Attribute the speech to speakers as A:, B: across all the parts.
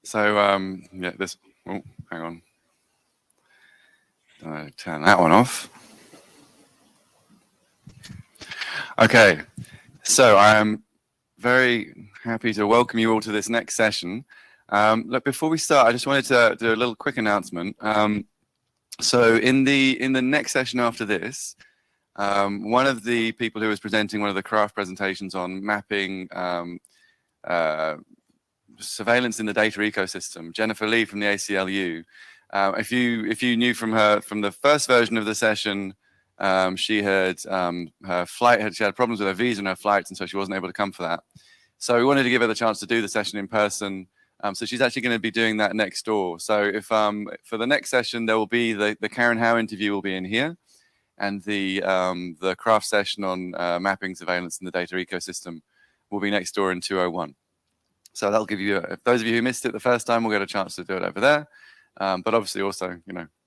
A: So yeah, this. Oh, hang on. Turn that one off. Okay, so I am very happy to welcome you all to this next session. Look, before we start, I just wanted to do a little quick announcement. So in the next session after this, one of the people who was presenting one of the craft presentations on mapping surveillance in the data ecosystem, Jennifer Lee from the ACLU. If you knew from the first version of the session, she had her flight she had problems with her visa and her flights, and so she wasn't able to come for that. So we wanted to give her the chance to do the session in person. So she's actually going to be doing that next door. So if for the next session, there will be the Karen Howe interview will be in here, and the craft session on mapping surveillance in the data ecosystem will be next door in 201. So that'll give you, if those of you who missed it the first time, will get a chance to do it over there. But obviously also,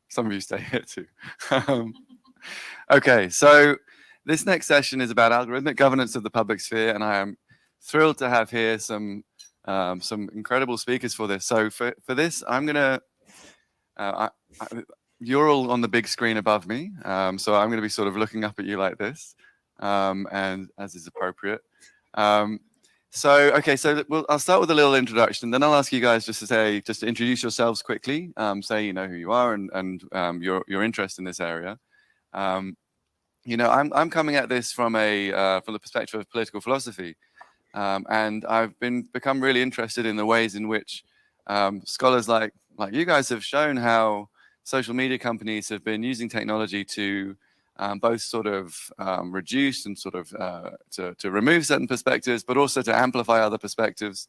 A: some of you stay here too. Okay, so this next session is about algorithmic governance of the public sphere, and I am thrilled to have here some incredible speakers for this. So for this, I'm gonna, you're all on the big screen above me, so I'm gonna be sort of looking up at you like this, and as is appropriate. So I'll start with a little introduction, then I'll ask you guys just to introduce yourselves quickly, say who you are and your interest in this area. I'm coming at this from the perspective of political philosophy, and I've become really interested in the ways in which scholars like you guys have shown how social media companies have been using technology to both sort of reduce and sort of to remove certain perspectives, but also to amplify other perspectives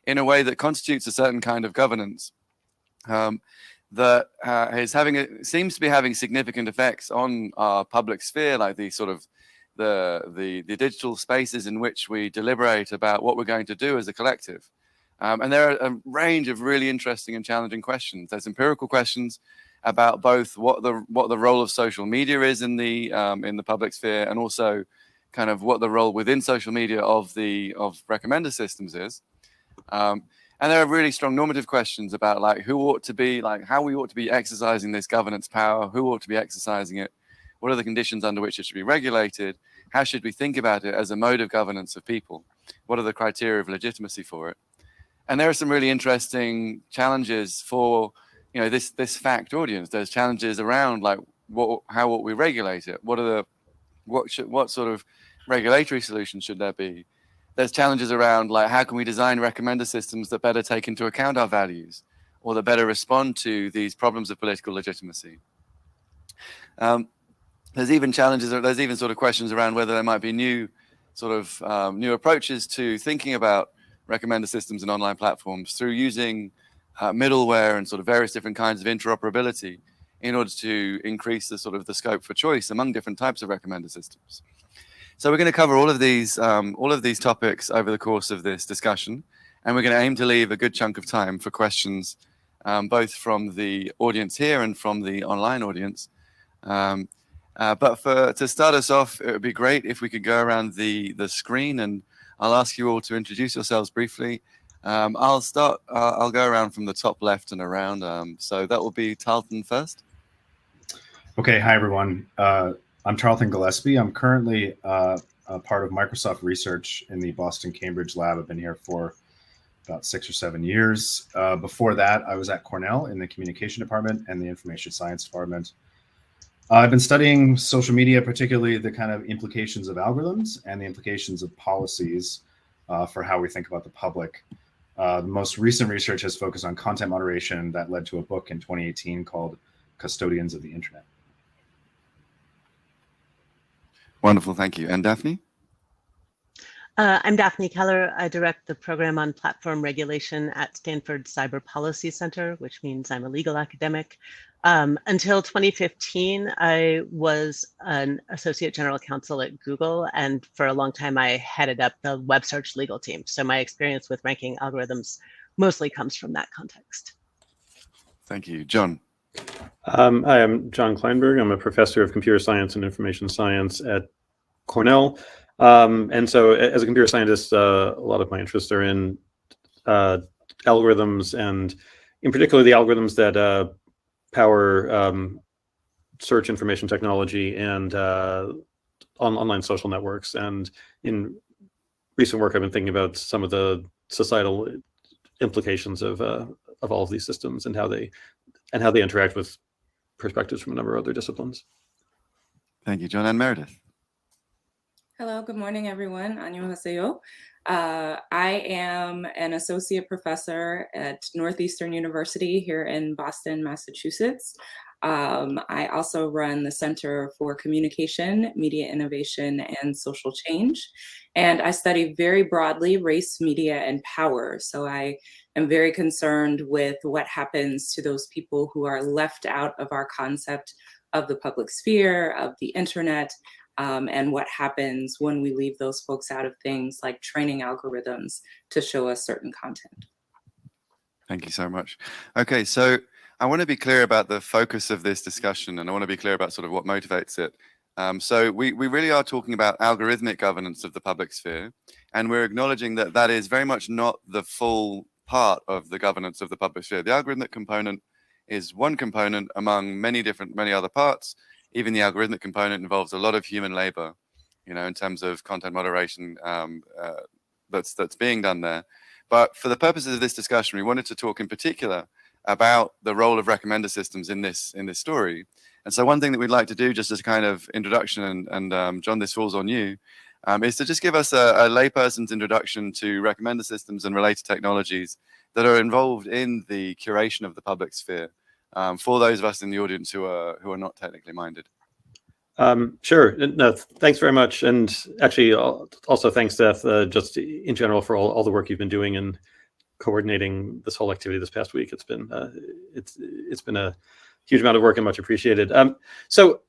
A: in a way that constitutes a certain kind of governance that seems to be having significant effects on our public sphere, like the sort of the digital spaces in which we deliberate about what we're going to do as a collective. And there are a range of really interesting and challenging questions. There's empirical questions about both what the role of social media is in the public sphere, and also kind of what the role within social media of recommender systems is. And there are really strong normative questions about how we ought to be exercising this governance power, who ought to be exercising it, what are the conditions under which it should be regulated, how should we think about it as a mode of governance of people, what are the criteria of legitimacy for it. And there are some really interesting challenges for this fact audience. There's challenges around how ought we regulate it? What sort of regulatory solutions should there be? There's challenges around how can we design recommender systems that better take into account our values, or that better respond to these problems of political legitimacy. There's even sort of questions around whether there might be new approaches to thinking about recommender systems and online platforms through using middleware and sort of various different kinds of interoperability in order to increase the scope for choice among different types of recommender systems. So we're going to cover all of these topics over the course of this discussion, and we're going to aim to leave a good chunk of time for questions, both from the audience here and from the online audience. But to start us off, it would be great if we could go around the screen, and I'll ask you all to introduce yourselves briefly. I'll go around from the top left and around. So that will be Tarleton first.
B: Okay, hi everyone. I'm Tarleton Gillespie. I'm currently a part of Microsoft Research in the Boston Cambridge lab. I've been here for about 6 or 7 years. Before that, I was at Cornell in the Communication Department and the Information Science Department. I've been studying social media, particularly the kind of implications of algorithms and the implications of policies for how we think about the public. The most recent research has focused on content moderation that led to a book in 2018 called Custodians of the Internet.
A: Wonderful, thank you. And Daphne?
C: I'm Daphne Keller. I direct the program on platform regulation at Stanford Cyber Policy Center, which means I'm a legal academic. Until 2015, I was an associate general counsel at Google, and for a long time, I headed up the web search legal team. So my experience with ranking algorithms mostly comes from that context.
A: Thank you. John?
D: Hi, I'm John Kleinberg. I'm a professor of computer science and information science at Cornell. And so as a computer scientist, a lot of my interests are in algorithms, and in particular the algorithms that power search information technology and online social networks. And in recent work, I've been thinking about some of the societal implications of all of these systems and how they interact with perspectives from a number of other disciplines.
A: Thank you, John. And Meredith.
E: Hello, good morning, everyone. 안녕하세요. I am an associate professor at Northeastern University here in Boston, Massachusetts. I also run the Center for Communication, Media Innovation, and Social Change. And I study very broadly race, media, and power. So I am very concerned with what happens to those people who are left out of our concept of the public sphere, of the internet, and what happens when we leave those folks out of things like training algorithms to show us certain content.
A: Thank you so much. Okay, so I want to be clear about the focus of this discussion, and I want to be clear about sort of what motivates it. So we really are talking about algorithmic governance of the public sphere, and we're acknowledging that that is very much not the full part of the governance of the public sphere. The algorithmic component is one component among many other parts. Even the algorithmic component involves a lot of human labor, you know, in terms of content moderation that's being done there. But for the purposes of this discussion, we wanted to talk in particular about the role of recommender systems in this story. And so one thing that we'd like to do, just as a kind of introduction, and John, this falls on you, is to just give us a layperson's introduction to recommender systems and related technologies that are involved in the curation of the public sphere, for those of us in the audience who are not technically minded.
D: Sure. No, thanks very much. And actually, also thanks, Seth, just in general for all the work you've been doing and coordinating this whole activity this past week. It's been a huge amount of work and much appreciated. So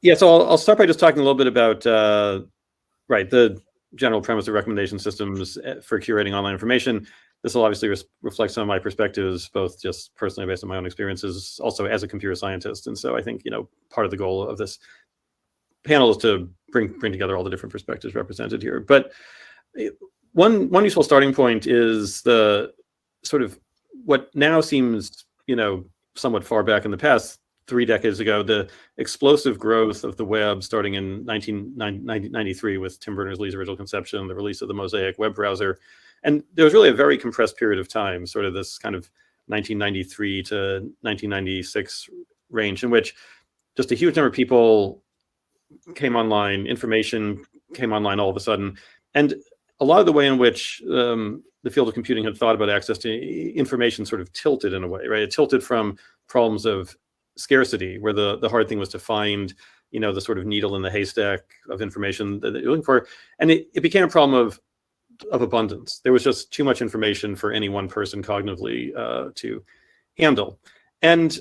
D: I'll start by just talking a little bit about the general premise of recommendation systems for curating online information. This will obviously reflect some of my perspectives, both just personally based on my own experiences, also as a computer scientist. And so I think, part of the goal of this panel is to bring together all the different perspectives represented here. But one useful starting point is the sort of what now seems, somewhat far back in the past, 3 decades ago, the explosive growth of the web starting in 1993 with Tim Berners-Lee's original conception, the release of the Mosaic web browser. And there was really a very compressed period of time, sort of this kind of 1993 to 1996 range, in which just a huge number of people came online, information came online all of a sudden. And a lot of the way in which the field of computing had thought about access to information sort of tilted in a way, right? It tilted from problems of scarcity, where the hard thing was to find, the sort of needle in the haystack of information that you're looking for. And it became a problem of abundance. There was just too much information for any one person cognitively to handle. And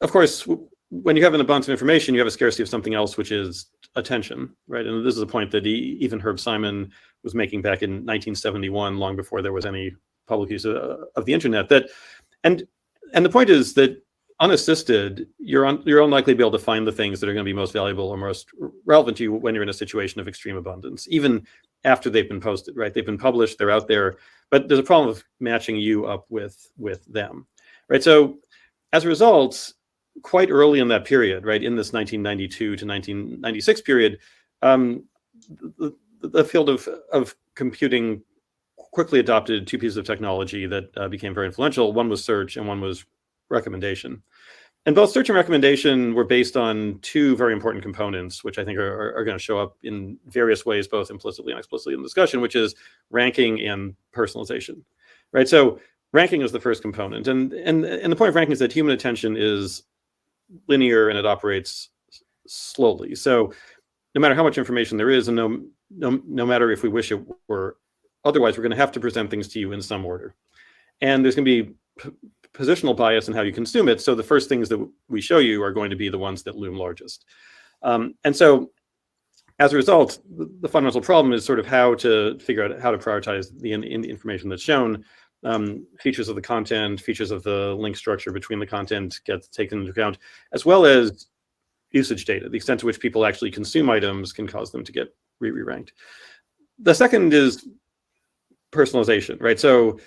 D: of course, when you have an abundance of information, you have a scarcity of something else, which is attention, right? And this is a point that even Herb Simon was making back in 1971, long before there was any public use of the internet. And the point is that unassisted, you're unlikely to be able to find the things that are going to be most valuable or most relevant to you when you're in a situation of extreme abundance, even after they've been posted, right? They've been published, they're out there, but there's a problem of matching you up with them, right? So as a result, quite early in that period, right, in this 1992 to 1996 period, the field of computing quickly adopted 2 pieces of technology that became very influential. One was search and one was recommendation. And both search and recommendation were based on 2 very important components, which I think are going to show up in various ways, both implicitly and explicitly in the discussion, which is ranking and personalization, right? So ranking is the first component. And the point of ranking is that human attention is linear and it operates slowly. So no matter how much information there is, and no matter if we wish it were otherwise, we're going to have to present things to you in some order. And there's going to be positional bias in how you consume it. So the first things that we show you are going to be the ones that loom largest. And so as a result, the fundamental problem is sort of how to figure out how to prioritize the information that's shown. Features of the content, features of the link structure between the content get taken into account, as well as usage data. The extent to which people actually consume items can cause them to get re-ranked. The second is personalization, right? So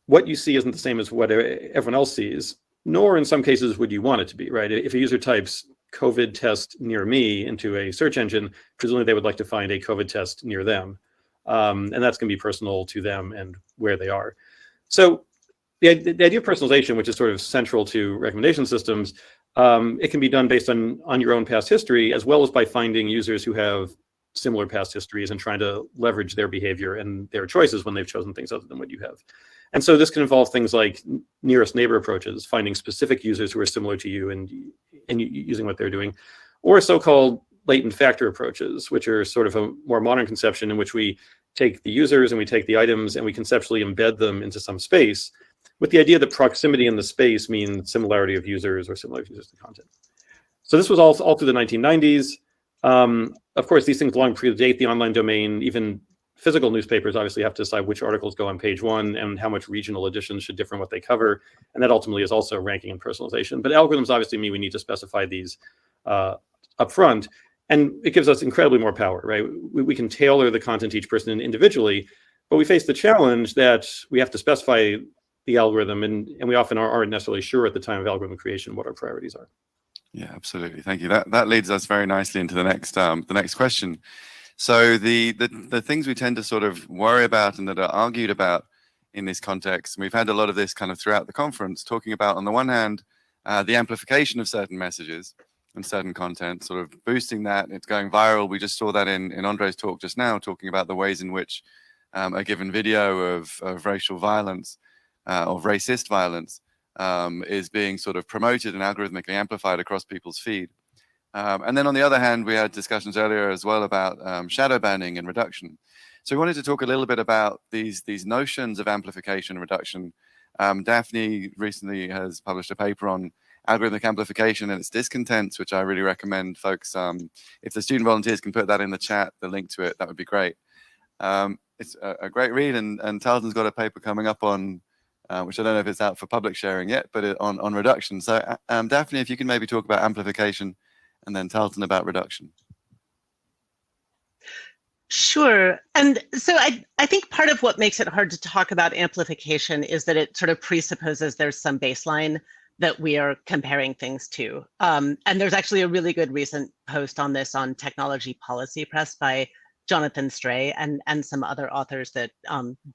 D: what you see isn't the same as what everyone else sees, nor in some cases would you want it to be, right? If a user types COVID test near me into a search engine, presumably they would like to find a COVID test near them. And that's going to be personal to them and where they are. So the idea of personalization, which is sort of central to recommendation systems, it can be done based on your own past history, as well as by finding users who have similar past histories and trying to leverage their behavior and their choices when they've chosen things other than what you have. And so this can involve things like nearest neighbor approaches, finding specific users who are similar to you and using what they're doing, or so-called latent factor approaches, which are sort of a more modern conception in which we take the users and we take the items and we conceptually embed them into some space, with the idea that proximity in the space means similarity of users or similarity of users to content. So this was all through the 1990s. Of course, these things long predate the online domain. Even physical newspapers obviously have to decide which articles go on page one and how much regional editions should differ in what they cover. And that ultimately is also ranking and personalization. But algorithms obviously mean we need to specify these up front. And it gives us incredibly more power, right? We can tailor the content to each person individually, but we face the challenge that we have to specify the algorithm, and we often aren't necessarily sure at the time of algorithm creation what our priorities are.
A: Yeah, absolutely. Thank you. That leads us very nicely into the next question. So the things we tend to sort of worry about and that are argued about in this context, and we've had a lot of this kind of throughout the conference, talking about, on the one hand, the amplification of certain messages and certain content, sort of boosting that, it's going viral. We just saw that in Andre's talk just now, talking about the ways in which a given video of racial violence, of racist violence, is being sort of promoted and algorithmically amplified across people's feed. And then on the other hand, we had discussions earlier as well about shadow banning and reduction. So we wanted to talk a little bit about these notions of amplification and reduction. Daphne recently has published a paper on algorithmic amplification and its discontents, which I really recommend folks, if the student volunteers can put that in the chat, the link to it, that would be great. It's a great read, and Tarleton's got a paper coming up on, which I don't know if it's out for public sharing yet, but on reduction. So Daphne, if you can maybe talk about amplification, and then Tarleton about reduction.
C: Sure. And so I think part of what makes it hard to talk about amplification is that it sort of presupposes there's some baseline that we are comparing things to. And there's actually a really good recent post on this on Technology Policy Press by Jonathan Stray and some other authors that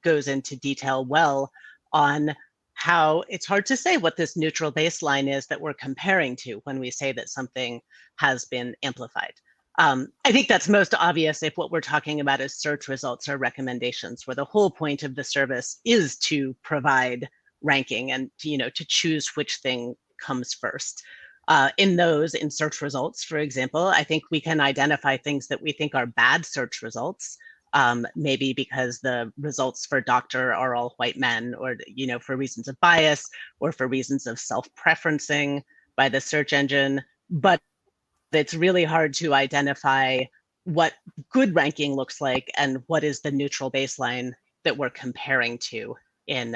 C: goes into detail well on how it's hard to say what this neutral baseline is that we're comparing to when we say that something has been amplified. I think that's most obvious if what we're talking about is search results or recommendations, where the whole point of the service is to provide ranking and to choose which thing comes first. In search results, for example, I think we can identify things that we think are bad search results, maybe because the results for doctor are all white men, or for reasons of bias, or for reasons of self-preferencing by the search engine. But it's really hard to identify what good ranking looks like and what is the neutral baseline that we're comparing to in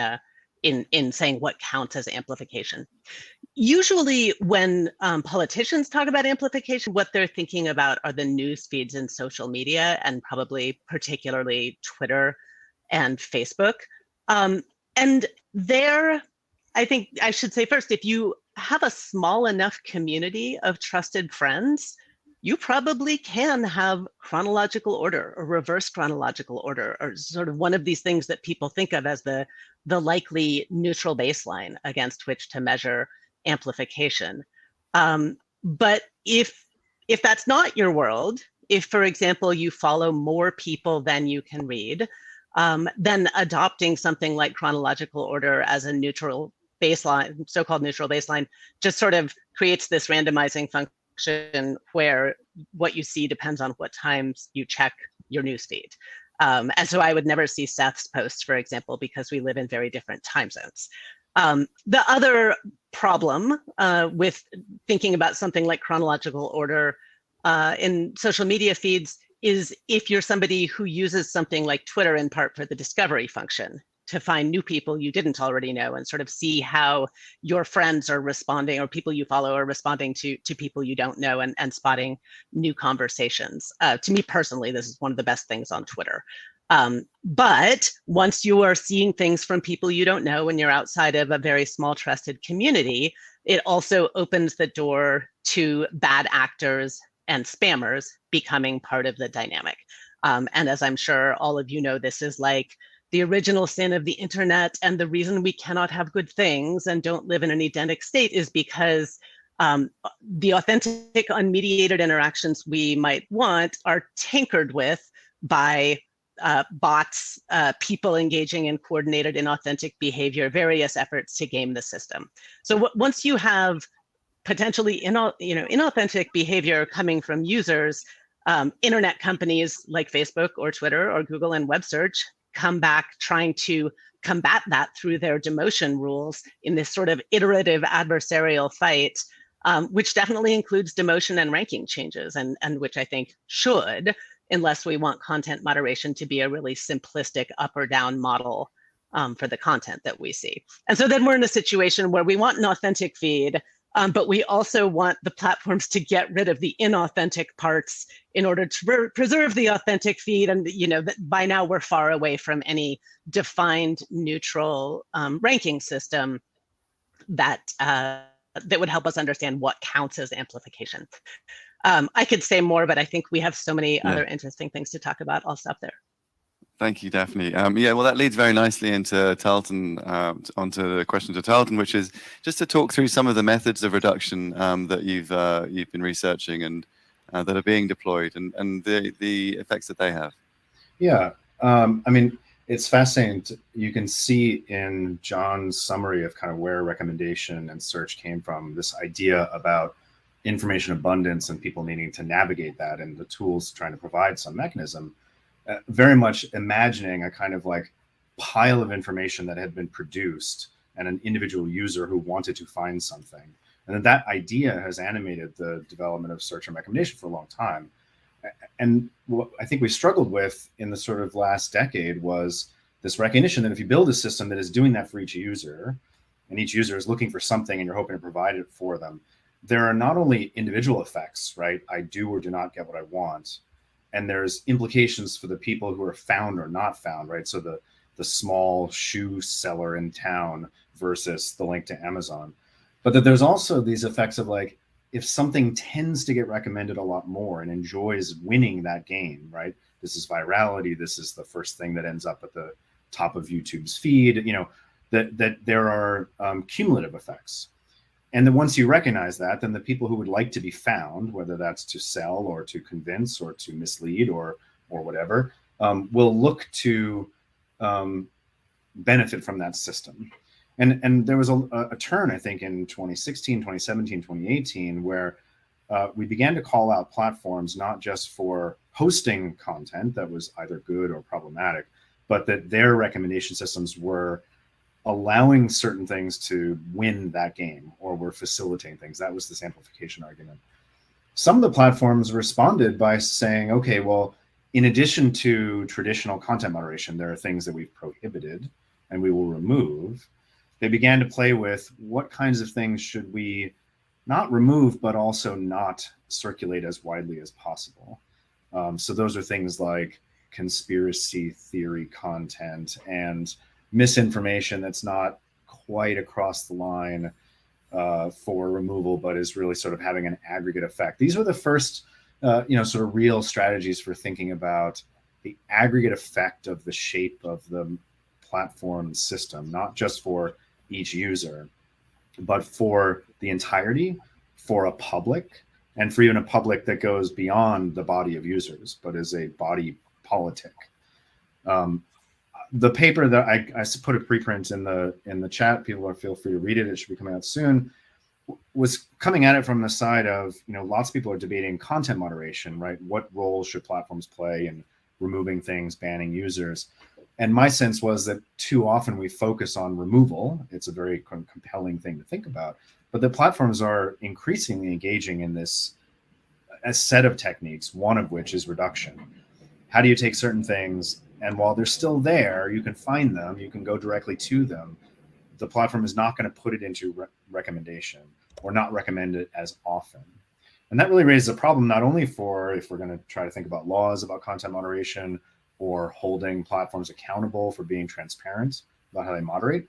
C: saying what counts as amplification. Usually when politicians talk about amplification, what they're thinking about are the news feeds in social media, and probably particularly Twitter and Facebook. And there, I think I should say first, if you have a small enough community of trusted friends, you probably can have chronological order or reverse chronological order, or sort of one of these things that people think of as the likely neutral baseline against which to measure amplification. But if that's not your world, if, for example, you follow more people than you can read, then adopting something like chronological order as a neutral baseline, so-called neutral baseline, just sort of creates this randomizing function where what you see depends on what times you check your newsfeed. And so I would never see Seth's posts, for example, because we live in very different time zones. The other problem with thinking about something like chronological order in social media feeds is if you're somebody who uses something like Twitter in part for the discovery function, to find new people you didn't already know and sort of see how your friends are responding, or people you follow are responding to people you don't know, and spotting new conversations. To me personally, this is one of the best things on Twitter. But once you are seeing things from people you don't know and you're outside of a very small trusted community, it also opens the door to bad actors and spammers becoming part of the dynamic. And as I'm sure all of you know, this is like the original sin of the internet, and the reason we cannot have good things and don't live in an Edenic state is because the authentic, unmediated interactions we might want are tinkered with by bots, people engaging in coordinated inauthentic behavior, various efforts to game the system. So once you have potentially inauthentic behavior coming from users, internet companies like Facebook or Twitter or Google and web search come back trying to combat that through their demotion rules in this sort of iterative adversarial fight, which definitely includes demotion and ranking changes, and which I think should, unless we want content moderation to be a really simplistic up or down model for the content that we see. And so then we're in a situation where we want an authentic feed, but we also want the platforms to get rid of the inauthentic parts in order to preserve the authentic feed. And by now we're far away from any defined neutral ranking system that would help us understand what counts as amplification. I could say more, but I think we have so many other interesting things to talk about. I'll stop there.
A: Thank you, Daphne. Yeah, well, that leads very nicely into Tarleton, onto the question to Tarleton, which is just to talk through some of the methods of reduction that you've been researching and that are being deployed, and the effects that they have.
B: Yeah, I mean, it's fascinating. You can see in John's summary of kind of where recommendation and search came from, this idea about information abundance and people needing to navigate that, and the tools trying to provide some mechanism. Very much imagining a kind of like pile of information that had been produced and an individual user who wanted to find something. And then that idea has animated the development of search and recommendation for a long time. And what I think we struggled with in the sort of last decade was this recognition that if you build a system that is doing that for each user, and each user is looking for something and you're hoping to provide it for them, there are not only individual effects, right? I do or do not get what I want. And there's implications for the people who are found or not found, right? So the small shoe seller in town versus the link to Amazon. But that there's also these effects of like, if something tends to get recommended a lot more and enjoys winning that game, right? This is virality. This is the first thing that ends up at the top of YouTube's feed, that there are cumulative effects. And then once you recognize that, then the people who would like to be found, whether that's to sell or to convince or to mislead or whatever, will look to benefit from that system. And there was a turn, I think, in 2016, 2017, 2018, where we began to call out platforms not just for hosting content that was either good or problematic, but that their recommendation systems were allowing certain things to win that game, or were facilitating things. That was this amplification argument. Some of the platforms responded by saying, okay, well, in addition to traditional content moderation, there are things that we've prohibited and we will remove. They began to play with what kinds of things should we not remove, but also not circulate as widely as possible. So those are things like conspiracy theory content and misinformation that's not quite across the line for removal, but is really sort of having an aggregate effect. These were the first, sort of real strategies for thinking about the aggregate effect of the shape of the platform system, not just for each user, but for the entirety, for a public, and for even a public that goes beyond the body of users, but is a body politic. The paper that I put a preprint in the chat, people feel free to read it. It should be coming out soon. Was coming at it from the side of, lots of people are debating content moderation, right? What role should platforms play in removing things, banning users? And my sense was that too often we focus on removal. It's a very compelling thing to think about, but the platforms are increasingly engaging in this a set of techniques, one of which is reduction. How do you take certain things, and while they're still there, you can find them, you can go directly to them. The platform is not going to put it into recommendation or not recommend it as often. And that really raises a problem, not only for if we're going to try to think about laws about content moderation or holding platforms accountable for being transparent about how they moderate.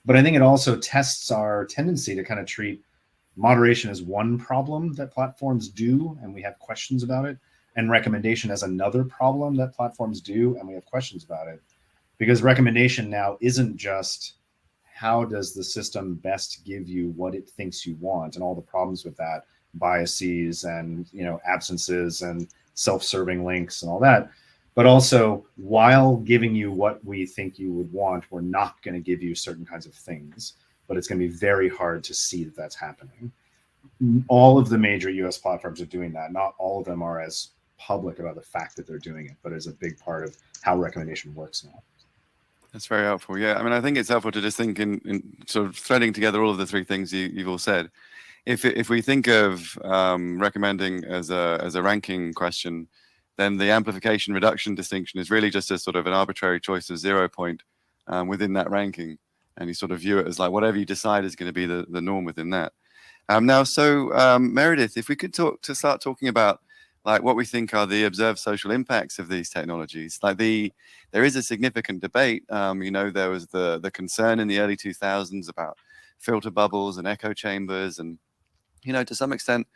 B: But I think it also tests our tendency to kind of treat moderation as one problem that platforms do, and we have questions about it, and recommendation as another problem that platforms do, and we have questions about it. Because recommendation now isn't just how does the system best give you what it thinks you want, and all the problems with that, biases and absences and self-serving links and all that, but also while giving you what we think you would want, we're not going to give you certain kinds of things, but it's going to be very hard to see that that's happening. All of the major US platforms are doing that. Not all of them are as public about the fact that they're doing it, but it's a big part of how recommendation works now.
A: That's very helpful. Yeah, I mean, I think it's helpful to just think in sort of threading together all of the three things you've all said. If we think of recommending as a ranking question, then the amplification reduction distinction is really just a sort of an arbitrary choice of 0 point within that ranking, and you sort of view it as like whatever you decide is going to be the norm within that. Meredith, if we could start talking about like what we think are the observed social impacts of these technologies. Like there is a significant debate. There was the concern in the early 2000s about filter bubbles and echo chambers, and to some extent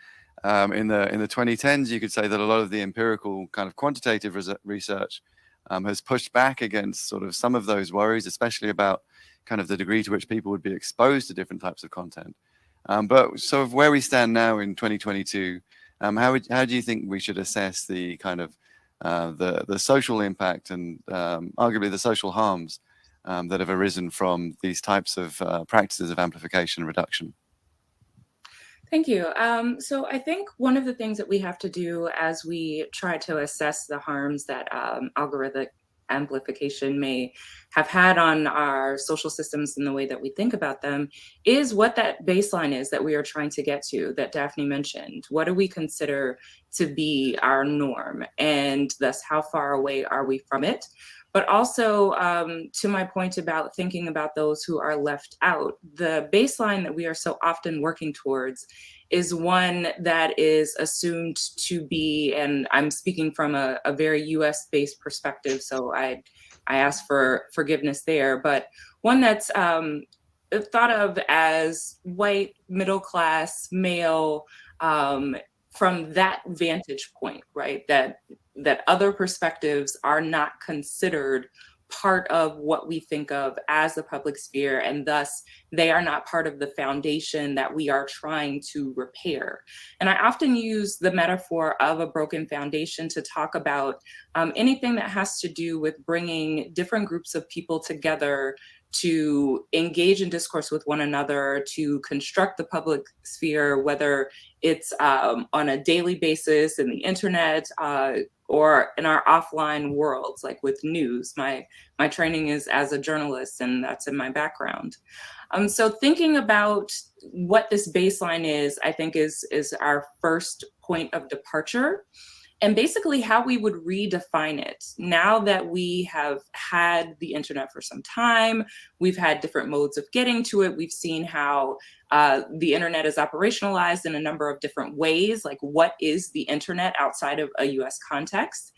A: in the 2010s, you could say that a lot of the empirical kind of quantitative research has pushed back against sort of some of those worries, especially about kind of the degree to which people would be exposed to different types of content. But sort of where we stand now in 2022, how do you think we should assess the kind of the social impact and arguably the social harms that have arisen from these types of practices of amplification and reduction?
E: Thank you. So I think one of the things that we have to do as we try to assess the harms that algorithmic amplification may have had on our social systems and the way that we think about them is what that baseline is that we are trying to get to, that Daphne mentioned. What do we consider to be our norm? And thus, how far away are we from it? But also, to my point about thinking about those who are left out, the baseline that we are so often working towards is one that is assumed to be, and I'm speaking from a very US-based perspective, so I ask for forgiveness there, but one that's thought of as white, middle-class, male, from that vantage point, right? That other perspectives are not considered part of what we think of as the public sphere, and thus they are not part of the foundation that we are trying to repair. And I often use the metaphor of a broken foundation to talk about anything that has to do with bringing different groups of people together to engage in discourse with one another, to construct the public sphere, whether it's on a daily basis in the internet or in our offline worlds, like with news. My training is as a journalist, and that's in my background. So thinking about what this baseline is, I think is our first point of departure. And basically how we would redefine it. Now that we have had the internet for some time, we've had different modes of getting to it. We've seen how the internet is operationalized in a number of different ways, like what is the internet outside of a US context?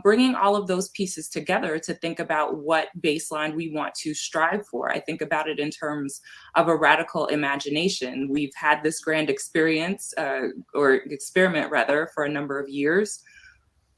E: Bringing all of those pieces together to think about what baseline we want to strive for. I think about it in terms of a radical imagination. We've had this grand experience, or experiment rather, for a number of years.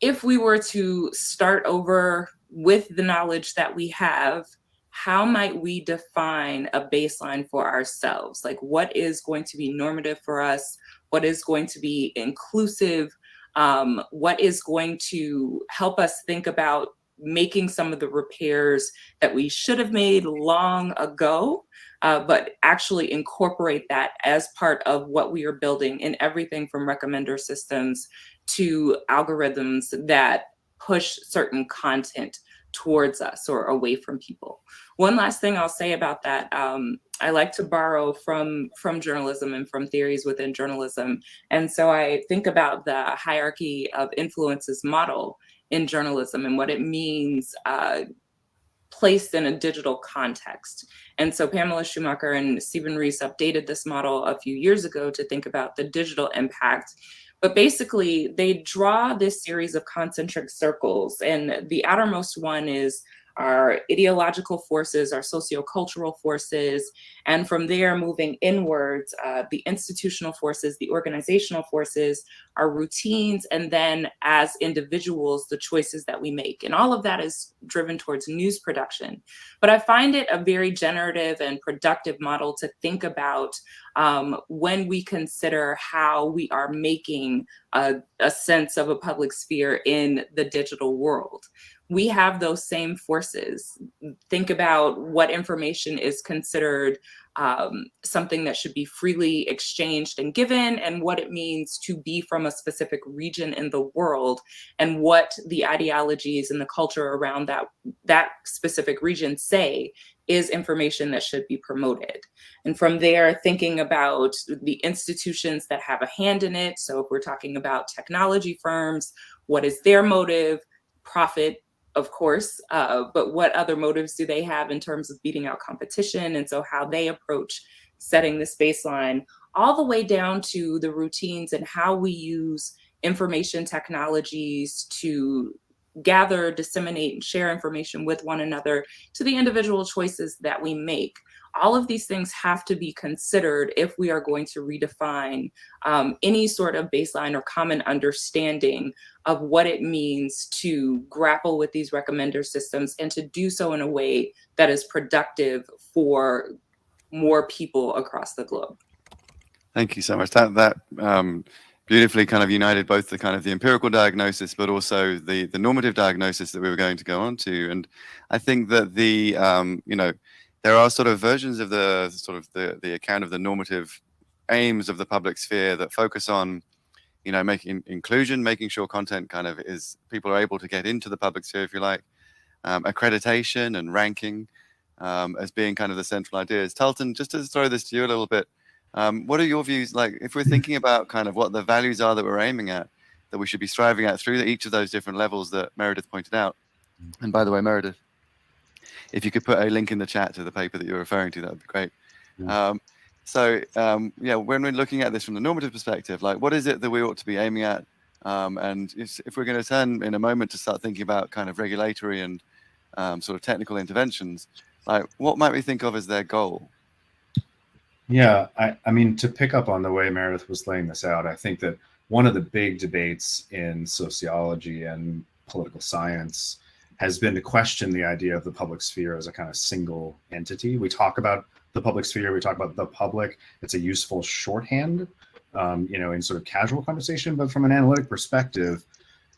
E: If we were to start over with the knowledge that we have, how might we define a baseline for ourselves? Like, what is going to be normative for us? What is going to be inclusive? What is going to help us think about making some of the repairs that we should have made long ago, but actually incorporate that as part of what we are building in everything from recommender systems to algorithms that push certain content towards us or away from people. One last thing I'll say about that, I like to borrow from journalism and from theories within journalism. And so I think about the hierarchy of influences model in journalism and what it means placed in a digital context. And so Pamela Schumacher and Stephen Rees updated this model a few years ago to think about the digital impact. But basically, they draw this series of concentric circles, and the outermost one is our ideological forces, our sociocultural forces, and from there, moving inwards, the institutional forces, the organizational forces, our routines, and then as individuals, the choices that we make. And all of that is driven towards news production. But I find it a very generative and productive model to think about when we consider how we are making a sense of a public sphere in the digital world. We have those same forces. Think about what information is considered something that should be freely exchanged and given, and what it means to be from a specific region in the world, and what the ideologies and the culture around that specific region say is information that should be promoted. And from there, thinking about the institutions that have a hand in it. So if we're talking about technology firms, what is their motive? Profit, of course, but what other motives do they have in terms of beating out competition? And so how they approach setting this baseline, all the way down to the routines and how we use information technologies to gather, disseminate, and share information with one another, to the individual choices that we make. All of these things have to be considered if we are going to redefine any sort of baseline or common understanding of what it means to grapple with these recommender systems, and to do so in a way that is productive for more people across the globe.
A: Thank you so much. That beautifully kind of united both the kind of the empirical diagnosis, but also the normative diagnosis that we were going to go on to. And I think that the there are sort of versions of the account of the normative aims of the public sphere that focus on, making inclusion, making sure content kind of people are able to get into the public sphere, if you like, accreditation and ranking as being kind of the central ideas. Tarleton, just to throw this to you a little bit, what are your views, like if we're thinking about kind of what the values are that we're aiming at, that we should be striving at through each of those different levels that Meredith pointed out? And by the way, Meredith, if you could put a link in the chat to the paper that you're referring to, that would be great. When we're looking at this from the normative perspective, like what is it that we ought to be aiming at? And if we're going to turn in a moment to start thinking about kind of regulatory and sort of technical interventions, like what might we think of as their goal?
B: Yeah, I mean, to pick up on the way Meredith was laying this out, I think that one of the big debates in sociology and political science has been to question the idea of the public sphere as a kind of single entity. We talk about the public sphere, we talk about the public. It's a useful shorthand, in sort of casual conversation. But from an analytic perspective,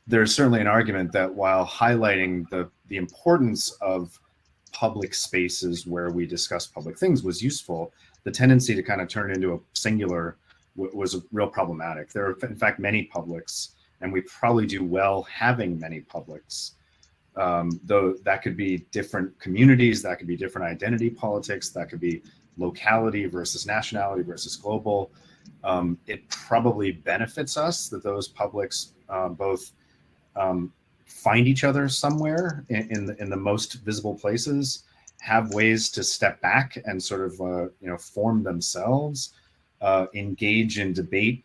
B: there's certainly an argument that while highlighting the importance of public spaces where we discuss public things was useful, the tendency to kind of turn into a singular was real problematic. There are, in fact, many publics, and we probably do well having many publics. Though that could be different communities, that could be different identity politics, that could be locality versus nationality versus global. It probably benefits us that those publics both find each other somewhere in the most visible places, have ways to step back and sort of form themselves, engage in debate,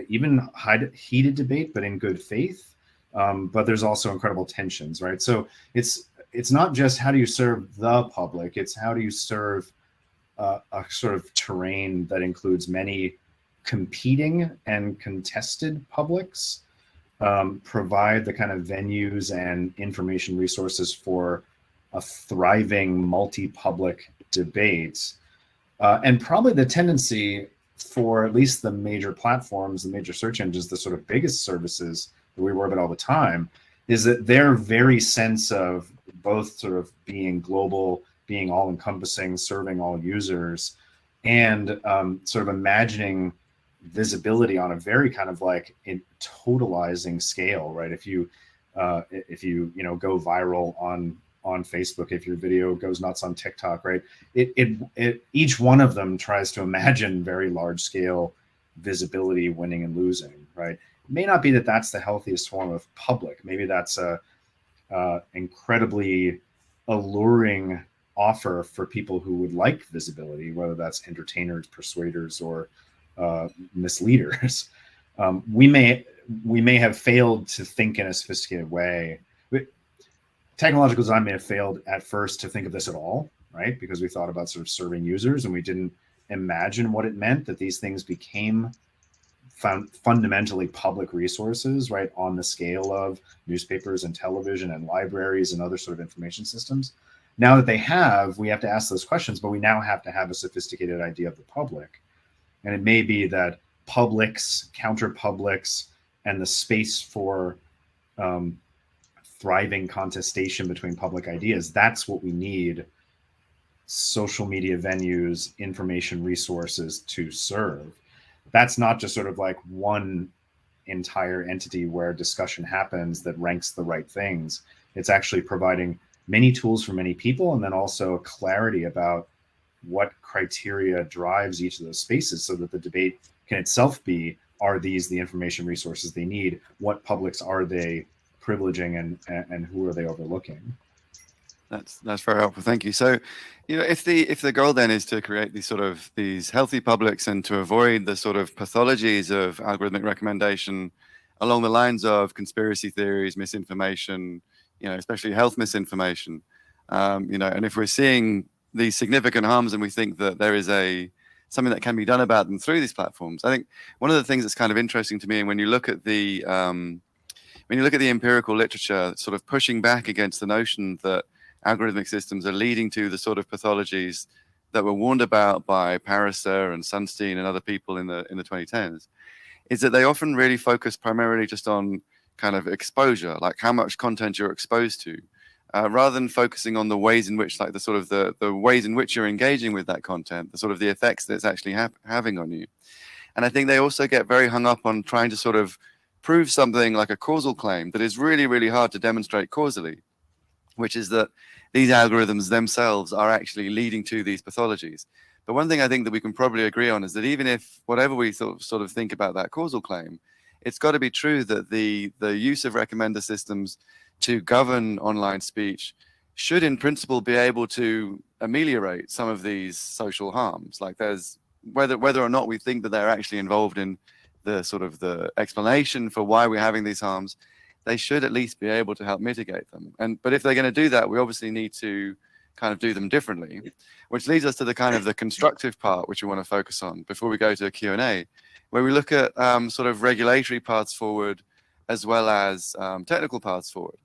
B: even heated debate, but in good faith. But there's also incredible tensions, right? So it's not just how do you serve the public, it's how do you serve a sort of terrain that includes many competing and contested publics, provide the kind of venues and information resources for a thriving multi-public debate. And probably the tendency for at least the major platforms, the major search engines, the sort of biggest services that we work with all the time, is that their very sense of both sort of being global, being all-encompassing, serving all users, and sort of imagining visibility on a very kind of like totalizing scale, right? If you go viral on Facebook, if your video goes nuts on TikTok, right? Each one of them tries to imagine very large scale visibility, winning and losing, right? It may not be that that's the healthiest form of public. Maybe that's a incredibly alluring offer for people who would like visibility, whether that's entertainers, persuaders, or misleaders. We may have failed to think in a sophisticated way. Technological design may have failed at first to think of this at all, right? Because we thought about sort of serving users, and we didn't imagine what it meant that these things became fundamentally public resources, right, on the scale of newspapers and television and libraries and other sort of information systems. Now that they have, we have to ask those questions, but we now have to have a sophisticated idea of the public. And it may be that publics, counter-publics, and the space for thriving contestation between public ideas, that's what we need social media venues, information resources to serve. That's not just sort of like one entire entity where discussion happens that ranks the right things. It's actually providing many tools for many people, and then also clarity about what criteria drives each of those spaces so that the debate can itself be, are these the information resources they need? What publics are they privileging, and who are they overlooking?
A: That's very helpful. Thank you. So, if the goal then is to create these healthy publics and to avoid the sort of pathologies of algorithmic recommendation along the lines of conspiracy theories, misinformation, especially health misinformation, and if we're seeing these significant harms and we think that there is something that can be done about them through these platforms, I think one of the things that's kind of interesting to me, and when you look at the empirical literature, sort of pushing back against the notion that algorithmic systems are leading to the sort of pathologies that were warned about by Pariser and Sunstein and other people in the 2010s, is that they often really focus primarily just on kind of exposure, like how much content you're exposed to, rather than focusing on the ways in which, like the ways in which you're engaging with that content, the sort of the effects that it's actually having on you. And I think they also get very hung up on trying to sort of prove something like a causal claim that is really, really hard to demonstrate causally, which is that these algorithms themselves are actually leading to these pathologies. But one thing I think that we can probably agree on is that even if whatever we sort of think about that causal claim, it's got to be true that the use of recommender systems to govern online speech should in principle be able to ameliorate some of these social harms. Like there's whether or not we think that they're actually involved in the sort of the explanation for why we're having these harms, they should at least be able to help mitigate them. But if they're going to do that, we obviously need to kind of do them differently, which leads us to the kind of the constructive part, which we want to focus on before we go to a Q&A, where we look at sort of regulatory paths forward as well as technical paths forward.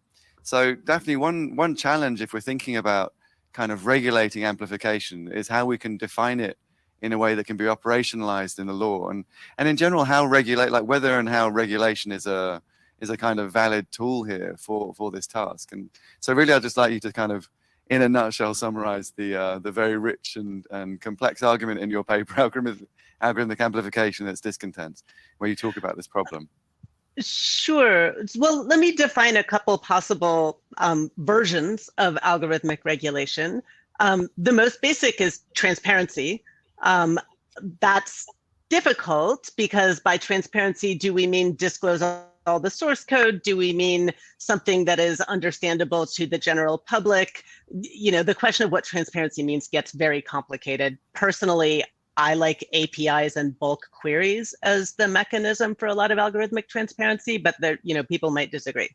A: So Daphne, one challenge if we're thinking about kind of regulating amplification is how we can define it in a way that can be operationalized in the law, and in general how whether and how regulation is a kind of valid tool here for this task. And so really I'd just like you to kind of in a nutshell summarize the very rich and complex argument in your paper, Algorithmic Amplification That's Discontents, where you talk about this problem.
C: Sure. Well, let me define a couple possible versions of algorithmic regulation. The most basic is transparency. That's difficult because by transparency, do we mean disclose all the source code? Do we mean something that is understandable to the general public? The question of what transparency means gets very complicated. Personally, I like APIs and bulk queries as the mechanism for a lot of algorithmic transparency, but there, people might disagree.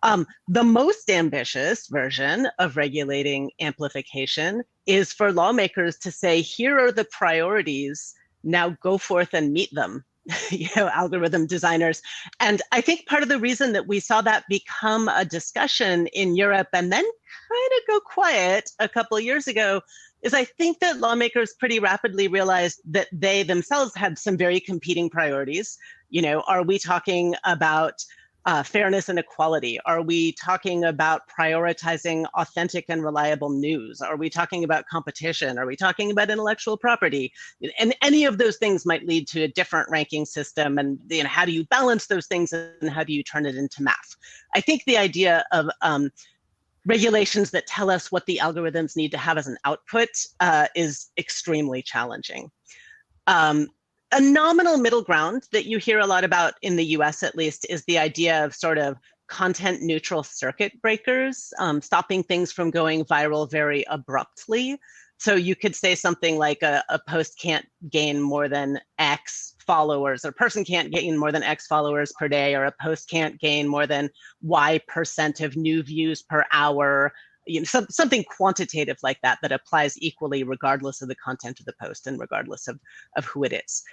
C: The most ambitious version of regulating amplification is for lawmakers to say, here are the priorities, now go forth and meet them, algorithm designers. And I think part of the reason that we saw that become a discussion in Europe and then kind of go quiet a couple of years ago is I think that lawmakers pretty rapidly realized that they themselves had some very competing priorities. Are we talking about fairness and equality? Are we talking about prioritizing authentic and reliable news? Are we talking about competition? Are we talking about intellectual property? And any of those things might lead to a different ranking system. And how do you balance those things and how do you turn it into math? I think the idea of regulations that tell us what the algorithms need to have as an output is extremely challenging. A nominal middle ground that you hear a lot about in the US, at least, is the idea of sort of content neutral circuit breakers, stopping things from going viral very abruptly. So you could say something like a post can't gain more than X followers, or a person can't gain more than X followers per day, or a post can't gain more than Y% of new views per hour. You know, something quantitative like that that applies equally regardless of the content of the post and regardless of who it is.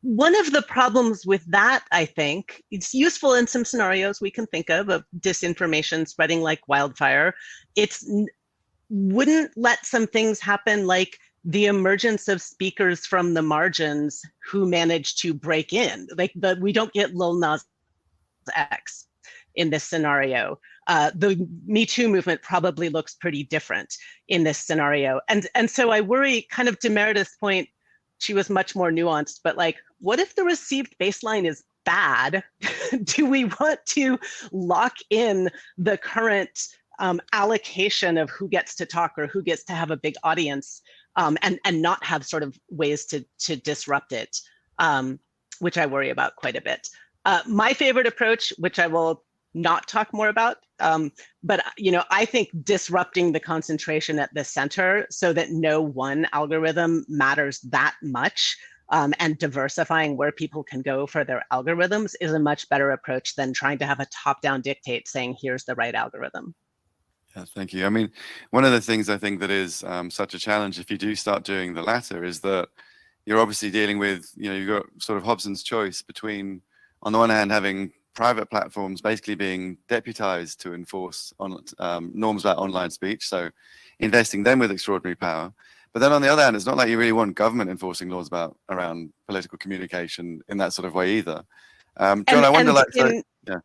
C: One of the problems with that, I think, it's useful in some scenarios we can think of disinformation spreading like wildfire. It's wouldn't let some things happen like the emergence of speakers from the margins who manage to break in. Like we don't get Lil Nas X in this scenario. The Me Too movement probably looks pretty different in this scenario. And so I worry, kind of to Meredith's point, she was much more nuanced, but like, what if the received baseline is bad? Do we want to lock in the current allocation of who gets to talk or who gets to have a big audience, and not have sort of ways to disrupt it, which I worry about quite a bit. My favorite approach, which I will not talk more about, but you know, I think disrupting the concentration at the center so that no one algorithm matters that much, and diversifying where people can go for their algorithms is a much better approach than trying to have a top-down dictate saying here's the right algorithm.
A: Yeah, thank you. I mean, one of the things I think that is such a challenge if you do start doing the latter is that you're obviously dealing with, you know, you've got sort of Hobson's choice between, on the one hand, having private platforms basically being deputized to enforce on norms about online speech, so investing them with extraordinary power. But then on the other hand, it's not like you really want government enforcing laws around political communication in that sort of way either. John, I wonder, yeah.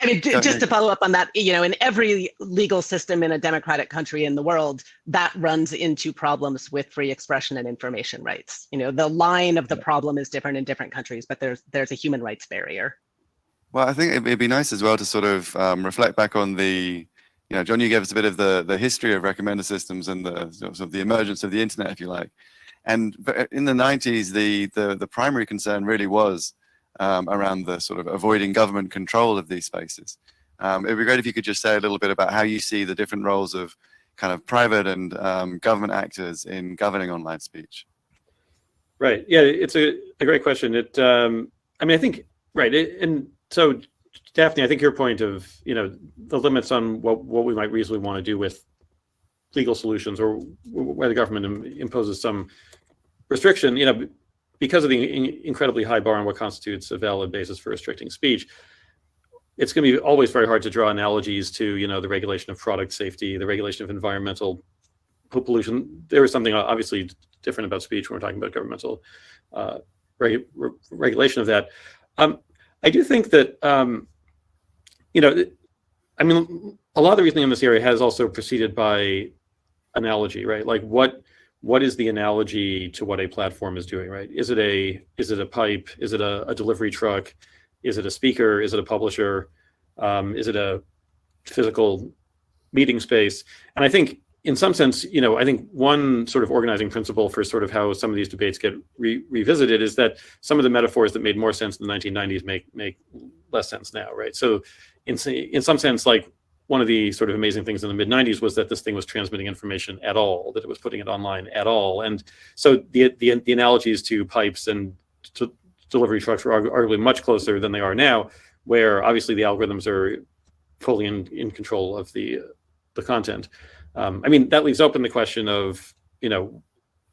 C: I mean, just to follow up on that, you know, in every legal system in a democratic country in the world, that runs into problems with free expression and information rights. You know, the line of the problem is different in different countries, but there's a human rights barrier.
A: Well, I think it'd be nice as well to sort of reflect back on the, you know, John, you gave us a bit of the history of recommender systems and the sort of the emergence of the internet, if you like. And in the 90s, the primary concern really was around the sort of avoiding government control of these spaces. It'd be great if you could just say a little bit about how you see the different roles of kind of private and government actors in governing online speech.
D: Right. Yeah, it's a great question. I mean, I think, right. And so, Daphne, I think your point of, you know, the limits on what we might reasonably want to do with legal solutions, or where the government imposes some restriction, you know, because of the incredibly high bar on what constitutes a valid basis for restricting speech, it's going to be always very hard to draw analogies to, you know, the regulation of product safety, the regulation of environmental pollution. There is something obviously different about speech when we're talking about governmental regulation of that. I do think that, you know, I mean, a lot of the reasoning in this area has also proceeded by analogy, right? Like what is the analogy to what a platform is doing, right? Is it a pipe? Is it a delivery truck? Is it a speaker? Is it a publisher? Is it a physical meeting space? And I think in some sense, you know, I think one sort of organizing principle for sort of how some of these debates get revisited is that some of the metaphors that made more sense in the 1990s make less sense now, right? So in some sense, like, one of the sort of amazing things in the mid-90s was that this thing was transmitting information at all, that it was putting it online at all. And so the analogies to pipes and to delivery trucks were arguably much closer than they are now, where obviously the algorithms are fully in control of the content. I mean, that leaves open the question of, you know,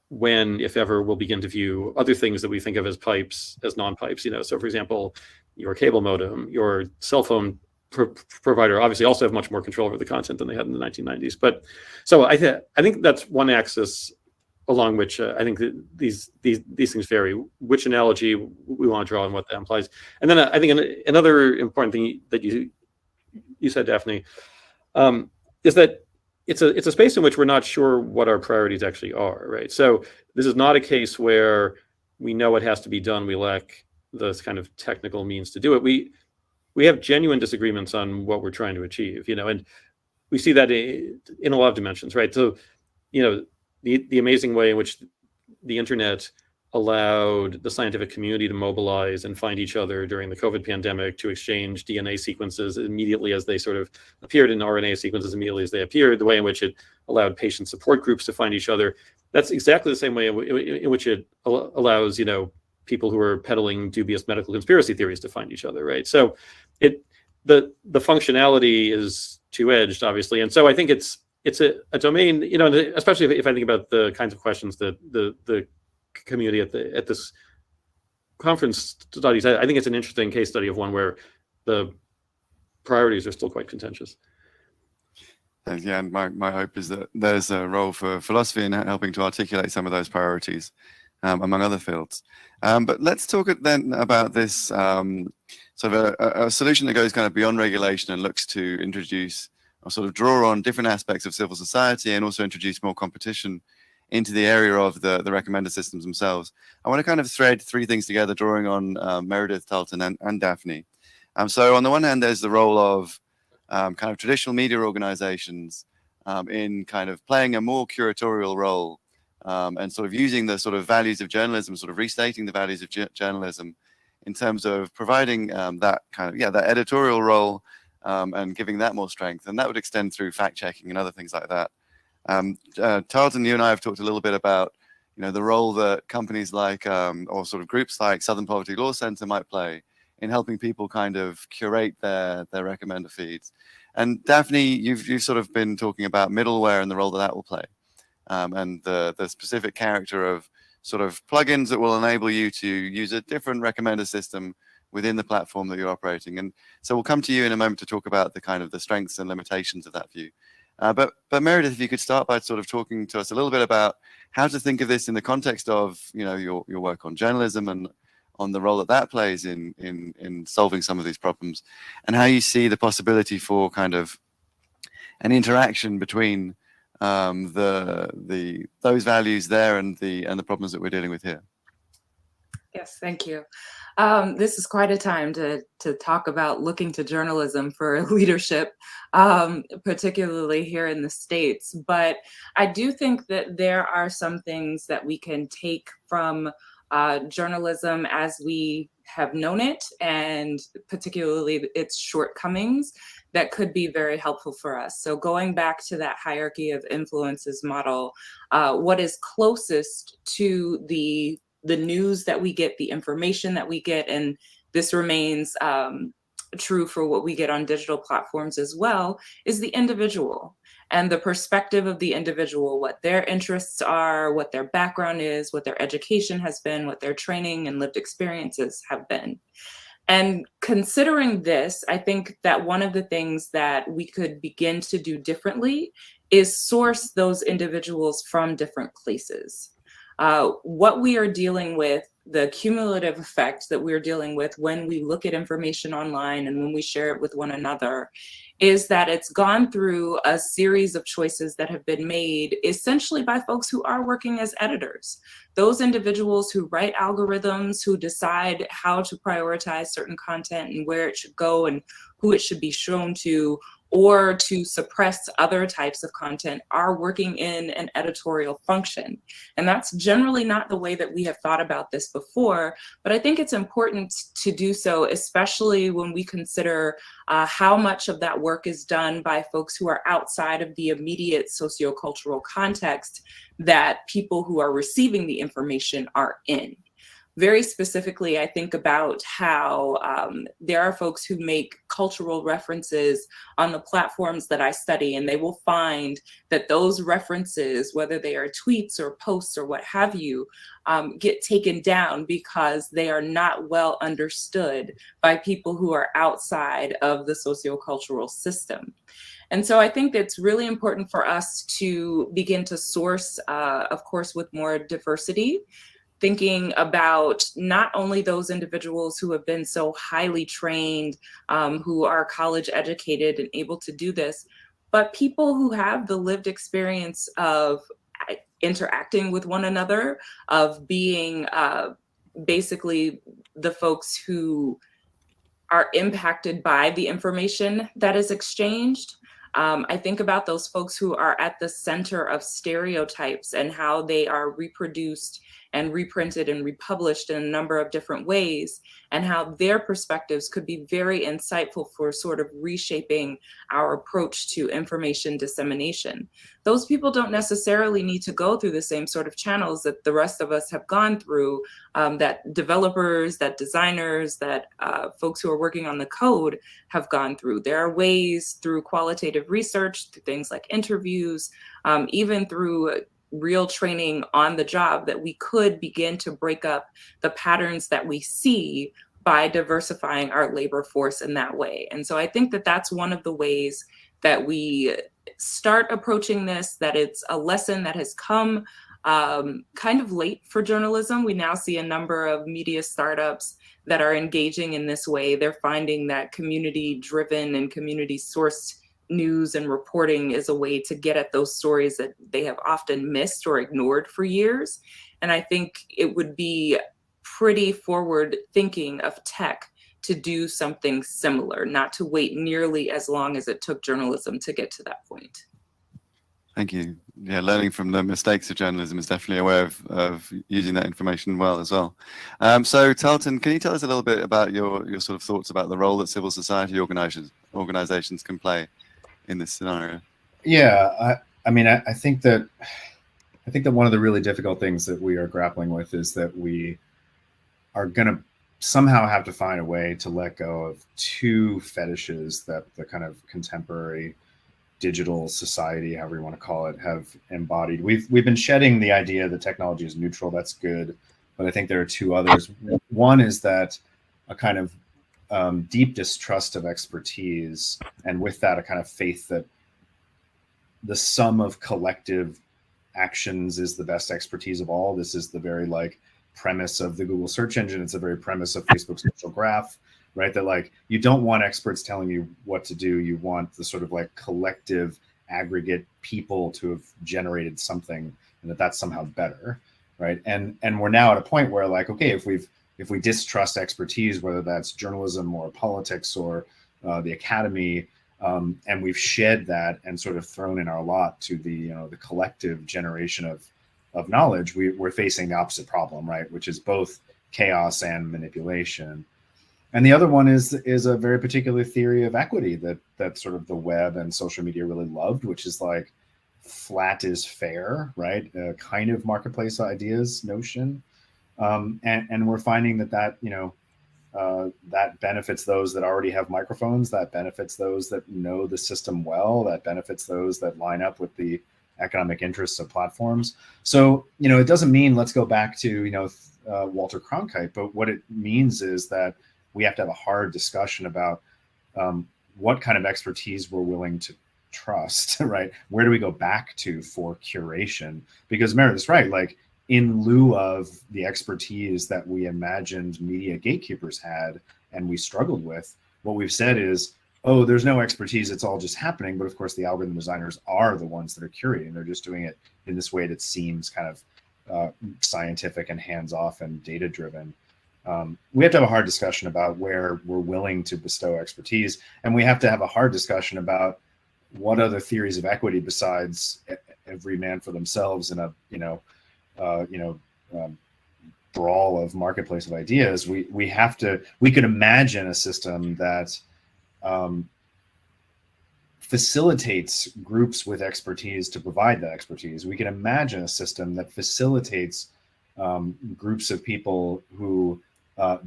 D: when, if ever, we'll begin to view other things that we think of as pipes as non-pipes. You know, so for example, your cable modem, your cell phone provider obviously also have much more control over the content than they had in the 1990s. But so I think that's one axis along which I think that these things vary, which analogy we want to draw and what that implies. And then I think another important thing that you said, Daphne, is that it's a space in which we're not sure what our priorities actually are, right? So this is not a case where we know what has to be done, we lack the kind of technical means to do it. We have genuine disagreements on what we're trying to achieve, you know, and we see that in a lot of dimensions, right? So, you know, the amazing way in which the internet allowed the scientific community to mobilize and find each other during the COVID pandemic, to exchange DNA sequences immediately as they sort of appeared, and RNA sequences immediately as they appeared, the way in which it allowed patient support groups to find each other. That's exactly the same way in which it allows, people who are peddling dubious medical conspiracy theories to find each other, right? So the functionality is two-edged, obviously. And so I think it's a domain, especially if I think about the kinds of questions that the community at this conference studies. I think it's an interesting case study of one where the priorities are still quite contentious.
A: Yeah, and my hope is that there's a role for philosophy in helping to articulate some of those priorities, among other fields. But let's talk then about this sort of a solution that goes kind of beyond regulation and looks to introduce or sort of draw on different aspects of civil society, and also introduce more competition into the area of the recommender systems themselves. I want to kind of thread three things together, drawing on Meredith, Tarleton, and Daphne. So on the one hand, there's the role of kind of traditional media organizations in kind of playing a more curatorial role, and sort of using the sort of values of journalism, sort of restating the values of journalism in terms of providing that kind of, that editorial role, and giving that more strength. And that would extend through fact checking and other things like that. Tarleton, you and I have talked a little bit about, the role that companies like, or sort of groups like Southern Poverty Law Center might play in helping people kind of curate their recommender feeds. And Daphne, you've sort of been talking about middleware and the role that will play, and the specific character of sort of plugins that will enable you to use a different recommender system within the platform that you're operating. And so we'll come to you in a moment to talk about the kind of the strengths and limitations of that view. But Meredith, if you could start by sort of talking to us a little bit about how to think of this in the context of your work on journalism and on the role that plays in solving some of these problems, and how you see the possibility for kind of an interaction between those values there and the problems that we're dealing with here.
E: Yes, thank you. This is quite a time to talk about looking to journalism for leadership, particularly here in the States. But I do think that there are some things that we can take from journalism as we have known it, and particularly its shortcomings, that could be very helpful for us. So going back to that hierarchy of influences model, what is closest to the news that we get, the information that we get, and this remains true for what we get on digital platforms as well, is the individual and the perspective of the individual, what their interests are, what their background is, what their education has been, what their training and lived experiences have been. And considering this, I think that one of the things that we could begin to do differently is source those individuals from different places. What we are dealing with, the cumulative effect that we're dealing with when we look at information online and when we share it with one another, is that it's gone through a series of choices that have been made essentially by folks who are working as editors. Those individuals who write algorithms, who decide how to prioritize certain content and where it should go and who it should be shown to, or to suppress other types of content, are working in an editorial function. And that's generally not the way that we have thought about this before, but I think it's important to do so, especially when we consider how much of that work is done by folks who are outside of the immediate sociocultural context that people who are receiving the information are in. Very specifically, I think about how there are folks who make cultural references on the platforms that I study, and they will find that those references, whether they are tweets or posts or what have you, get taken down because they are not well understood by people who are outside of the sociocultural system. And so I think it's really important for us to begin to source, of course, with more diversity, thinking about not only those individuals who have been so highly trained, who are college educated and able to do this, but people who have the lived experience of interacting with one another, of being basically the folks who are impacted by the information that is exchanged. I think about those folks who are at the center of stereotypes and how they are reproduced and reprinted and republished in a number of different ways, and how their perspectives could be very insightful for sort of reshaping our approach to information dissemination. Those people don't necessarily need to go through the same sort of channels that the rest of us have gone through, that developers, that designers, that folks who are working on the code have gone through. There are ways through qualitative research, through things like interviews, even through real training on the job, that we could begin to break up the patterns that we see by diversifying our labor force in that way. And so I think that that's one of the ways that we start approaching this, that it's a lesson that has come kind of late for journalism. We now see a number of media startups that are engaging in this way. They're finding that community-driven and community-sourced news and reporting is a way to get at those stories that they have often missed or ignored for years. And I think it would be pretty forward thinking of tech to do something similar, not to wait nearly as long as it took journalism to get to that point.
A: Thank you. Yeah, learning from the mistakes of journalism is definitely a way of using that information well as well. So Tarleton, can you tell us a little bit about your sort of thoughts about the role that civil society organizations can play in this scenario?
B: Yeah, I mean, I think that one of the really difficult things that we are grappling with is that we are going to somehow have to find a way to let go of two fetishes that the kind of contemporary digital society, however you want to call it, have embodied. We've been shedding the idea that technology is neutral. That's good, but I think there are two others. One is that a kind of deep distrust of expertise, and with that, a kind of faith that the sum of collective actions is the best expertise of all. This is the very premise of the Google search engine. It's the very premise of Facebook's social graph, right? That you don't want experts telling you what to do. You want the sort of collective aggregate people to have generated something, and that's somehow better, right? And we're now at a point where okay, if we distrust expertise, whether that's journalism or politics or the academy, and we've shed that and sort of thrown in our lot to the collective generation of knowledge, we're facing the opposite problem, right? Which is both chaos and manipulation. And the other one is a very particular theory of equity that sort of the web and social media really loved, which is flat is fair, right? A kind of marketplace ideas notion. And we're finding that benefits those that already have microphones, that benefits those that know the system well, that benefits those that line up with the economic interests of platforms. So, it doesn't mean let's go back to, Walter Cronkite, but what it means is that we have to have a hard discussion about what kind of expertise we're willing to trust, right? Where do we go back to for curation? Because Meredith's right, in lieu of the expertise that we imagined media gatekeepers had and we struggled with, what we've said is, oh, there's no expertise, it's all just happening. But of course, the algorithm designers are the ones that are curating. They're just doing it in this way that seems kind of scientific and hands-off and data-driven. We have to have a hard discussion about where we're willing to bestow expertise, and we have to have a hard discussion about what other theories of equity besides every man for themselves in a brawl of marketplace of ideas. We could imagine a system that facilitates groups with expertise to provide that expertise. We can imagine a system that facilitates groups of people who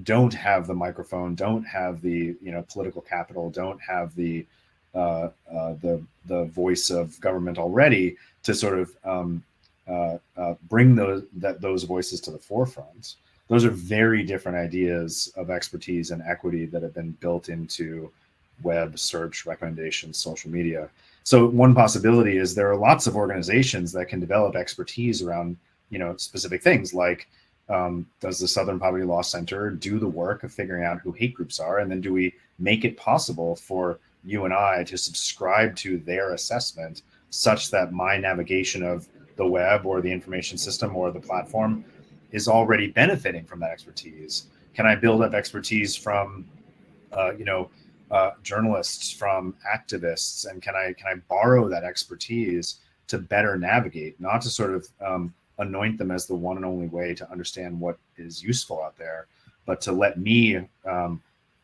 B: don't have the microphone, don't have the political capital, don't have the voice of government already to sort of bring those voices to the forefront. Those are very different ideas of expertise and equity that have been built into web, search, recommendations, social media. So one possibility is there are lots of organizations that can develop expertise around specific things, like does the Southern Poverty Law Center do the work of figuring out who hate groups are, and then do we make it possible for you and I to subscribe to their assessment such that my navigation of the web or the information system or the platform is already benefiting from that expertise? Can I build up expertise from journalists, from activists, and can I borrow that expertise to better navigate, not to sort of anoint them as the one and only way to understand what is useful out there, but to let me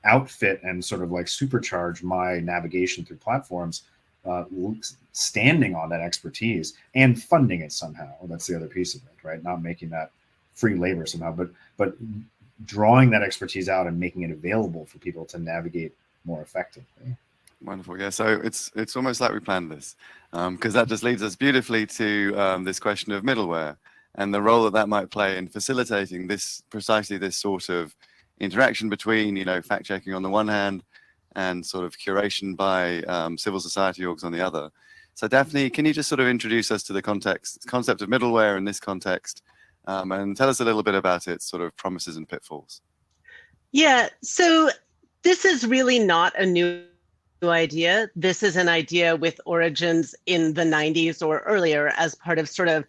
B: outfit and sort of like supercharge my navigation through platforms, standing on that expertise and funding it somehow. That's the other piece of it, right? Not making that free labor somehow, but drawing that expertise out and making it available for people to navigate more effectively.
A: Wonderful. Yeah. So it's almost like we planned this, because that just leads us beautifully to this question of middleware and the role that that might play in facilitating precisely this sort of interaction between, fact checking on the one hand and sort of curation by civil society orgs on the other. So Daphne, can you just sort of introduce us to the concept of middleware in this context, and tell us a little bit about its sort of promises and pitfalls?
C: Yeah, so this is really not a new idea. This is an idea with origins in the 90s or earlier as part of sort of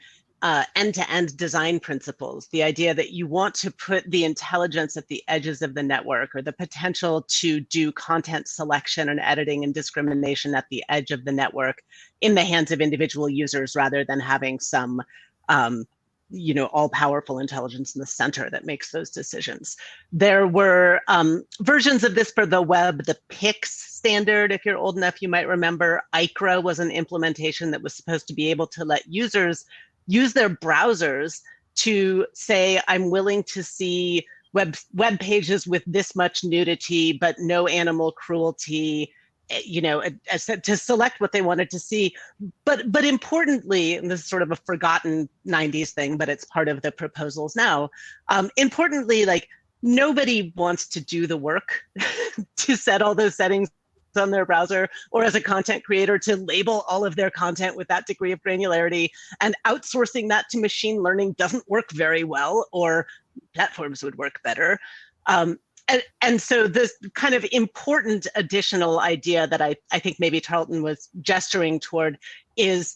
C: end-to-end design principles. The idea that you want to put the intelligence at the edges of the network, or the potential to do content selection and editing and discrimination at the edge of the network in the hands of individual users, rather than having some all-powerful intelligence in the center that makes those decisions. There were versions of this for the web. The PIX standard, if you're old enough, you might remember. ICRA was an implementation that was supposed to be able to let users use their browsers to say, I'm willing to see web pages with this much nudity, but no animal cruelty, to select what they wanted to see. But importantly, and this is sort of a forgotten 90s thing, but it's part of the proposals now. Importantly, like, nobody wants to do the work to set all those settings on their browser, or as a content creator to label all of their content with that degree of granularity. And outsourcing that to machine learning doesn't work very well, or platforms would work better. And so this kind of important additional idea that I think maybe Tarleton was gesturing toward is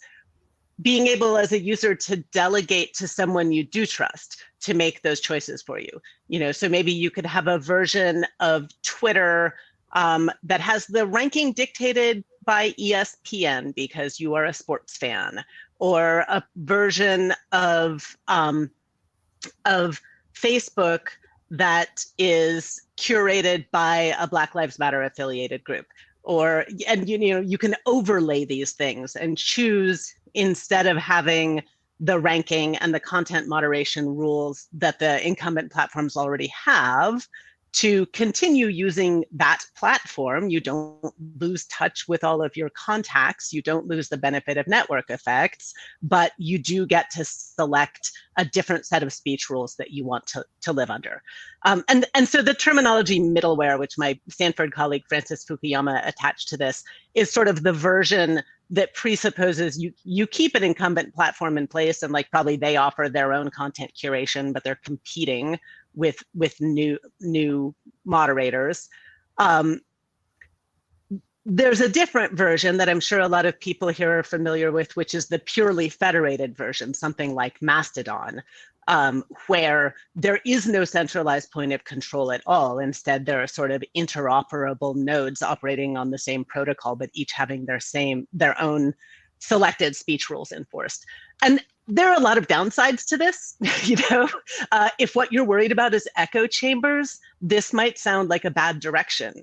C: being able as a user to delegate to someone you do trust to make those choices for you. So maybe you could have a version of Twitter that has the ranking dictated by ESPN because you are a sports fan, or a version of Facebook that is curated by a Black Lives Matter affiliated group. And you can overlay these things and choose, instead of having the ranking and the content moderation rules that the incumbent platforms already have, to continue using that platform. You don't lose touch with all of your contacts. You don't lose the benefit of network effects, but you do get to select a different set of speech rules that you want to live under. And so the terminology middleware, which my Stanford colleague Francis Fukuyama attached to this, is sort of the version that presupposes you keep an incumbent platform in place, and like probably they offer their own content curation, but they're competing with new moderators. There's a different version that I'm sure a lot of people here are familiar with, which is the purely federated version, something like Mastodon, where there is no centralized point of control at all. Instead, there are sort of interoperable nodes operating on the same protocol, but each having their own selected speech rules enforced. And there are a lot of downsides to this. If what you're worried about is echo chambers, this might sound like a bad direction.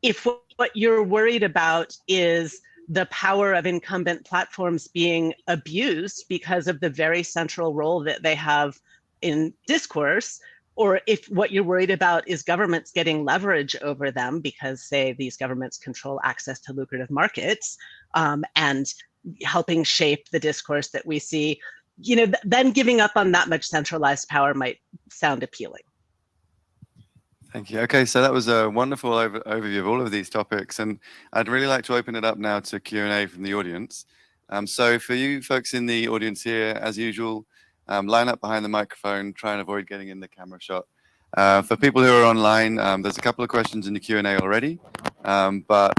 C: If what you're worried about is the power of incumbent platforms being abused because of the very central role that they have in discourse, or if what you're worried about is governments getting leverage over them because, say, these governments control access to lucrative markets, and helping shape the discourse that we see, then giving up on that much centralized power might sound appealing.
A: Thank you. Okay, so that was a wonderful overview of all of these topics, and I'd really like to open it up now to Q&A from the audience. So for you folks in the audience here, as usual, line up behind the microphone, try and avoid getting in the camera shot. For people who are online, there's a couple of questions in the Q&A already, but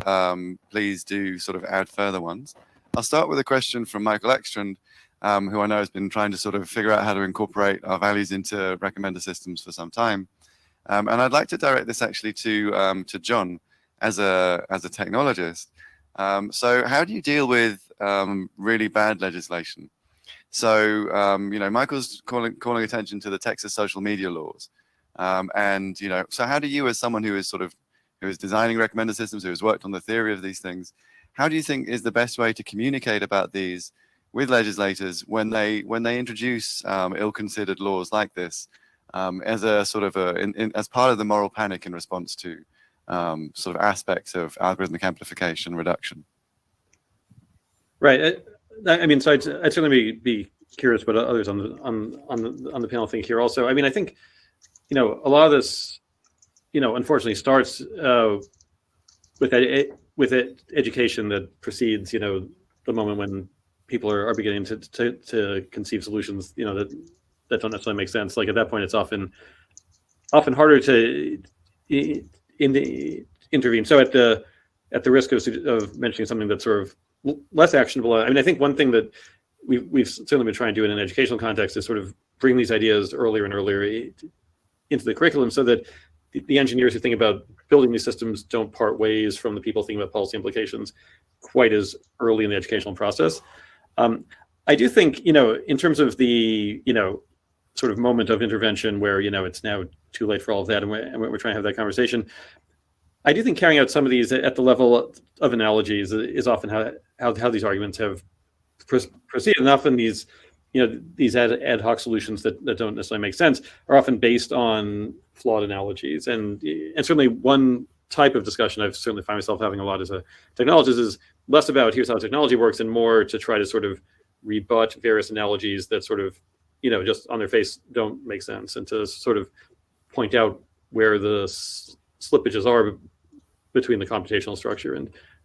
A: please do sort of add further ones. I'll start with a question from Michael Ekstrand, who I know has been trying to sort of figure out how to incorporate our values into recommender systems for some time. And I'd like to direct this actually to John as a technologist. So how do you deal with really bad legislation? So, Michael's calling attention to the Texas social media laws. And, so how do you, as someone who is designing recommender systems, who has worked on the theory of these things, how do you think is the best way to communicate about these with legislators when they introduce ill-considered laws like this as a as part of the moral panic in response to sort of aspects of algorithmic amplification reduction?
D: Right. I mean, so I'd certainly be curious what others on the panel think here. Also, I mean, I think a lot of this, unfortunately, starts with education that precedes, the moment when people are beginning to conceive solutions, that don't necessarily make sense. Like at that point, it's often harder to intervene. So at the risk of mentioning something that's sort of less actionable, I mean, I think one thing that we've certainly been trying to do in an educational context is sort of bring these ideas earlier and earlier into the curriculum, so that the engineers who think about building these systems don't part ways from the people thinking about policy implications quite as early in the educational process. I do think, in terms of the, sort of moment of intervention where, it's now too late for all of that, and we're trying to have that conversation, I do think carrying out some of these at the level of analogies is often how these arguments have proceeded. And often these, these ad hoc solutions that don't necessarily make sense are often based on flawed analogies. And certainly one type of discussion I've certainly find myself having a lot as a technologist is less about here's how technology works and more to try to sort of rebut various analogies that sort of, just on their face don't make sense, and to sort of point out where the slippages are between the computational structure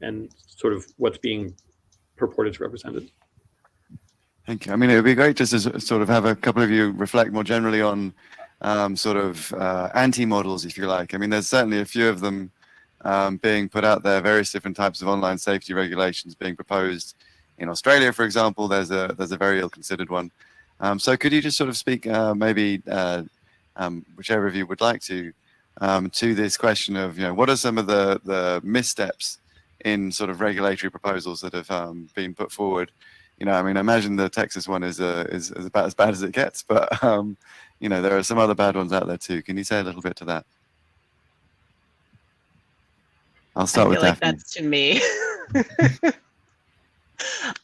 D: and sort of what's being purported to represent it.
A: Thank you. I mean, it would be great just to sort of have a couple of you reflect more generally on anti-models, if you like. I mean, there's certainly a few of them being put out there, various different types of online safety regulations being proposed. In Australia, for example, there's a very ill-considered one. So could you just sort of speak maybe whichever of you would like to this question of, what are some of the missteps in sort of regulatory proposals that have been put forward? I mean, I imagine the Texas one is about as bad as it gets, but there are some other bad ones out there too. Can you say a little bit to that? I'll start with Daphne.
C: That's to me.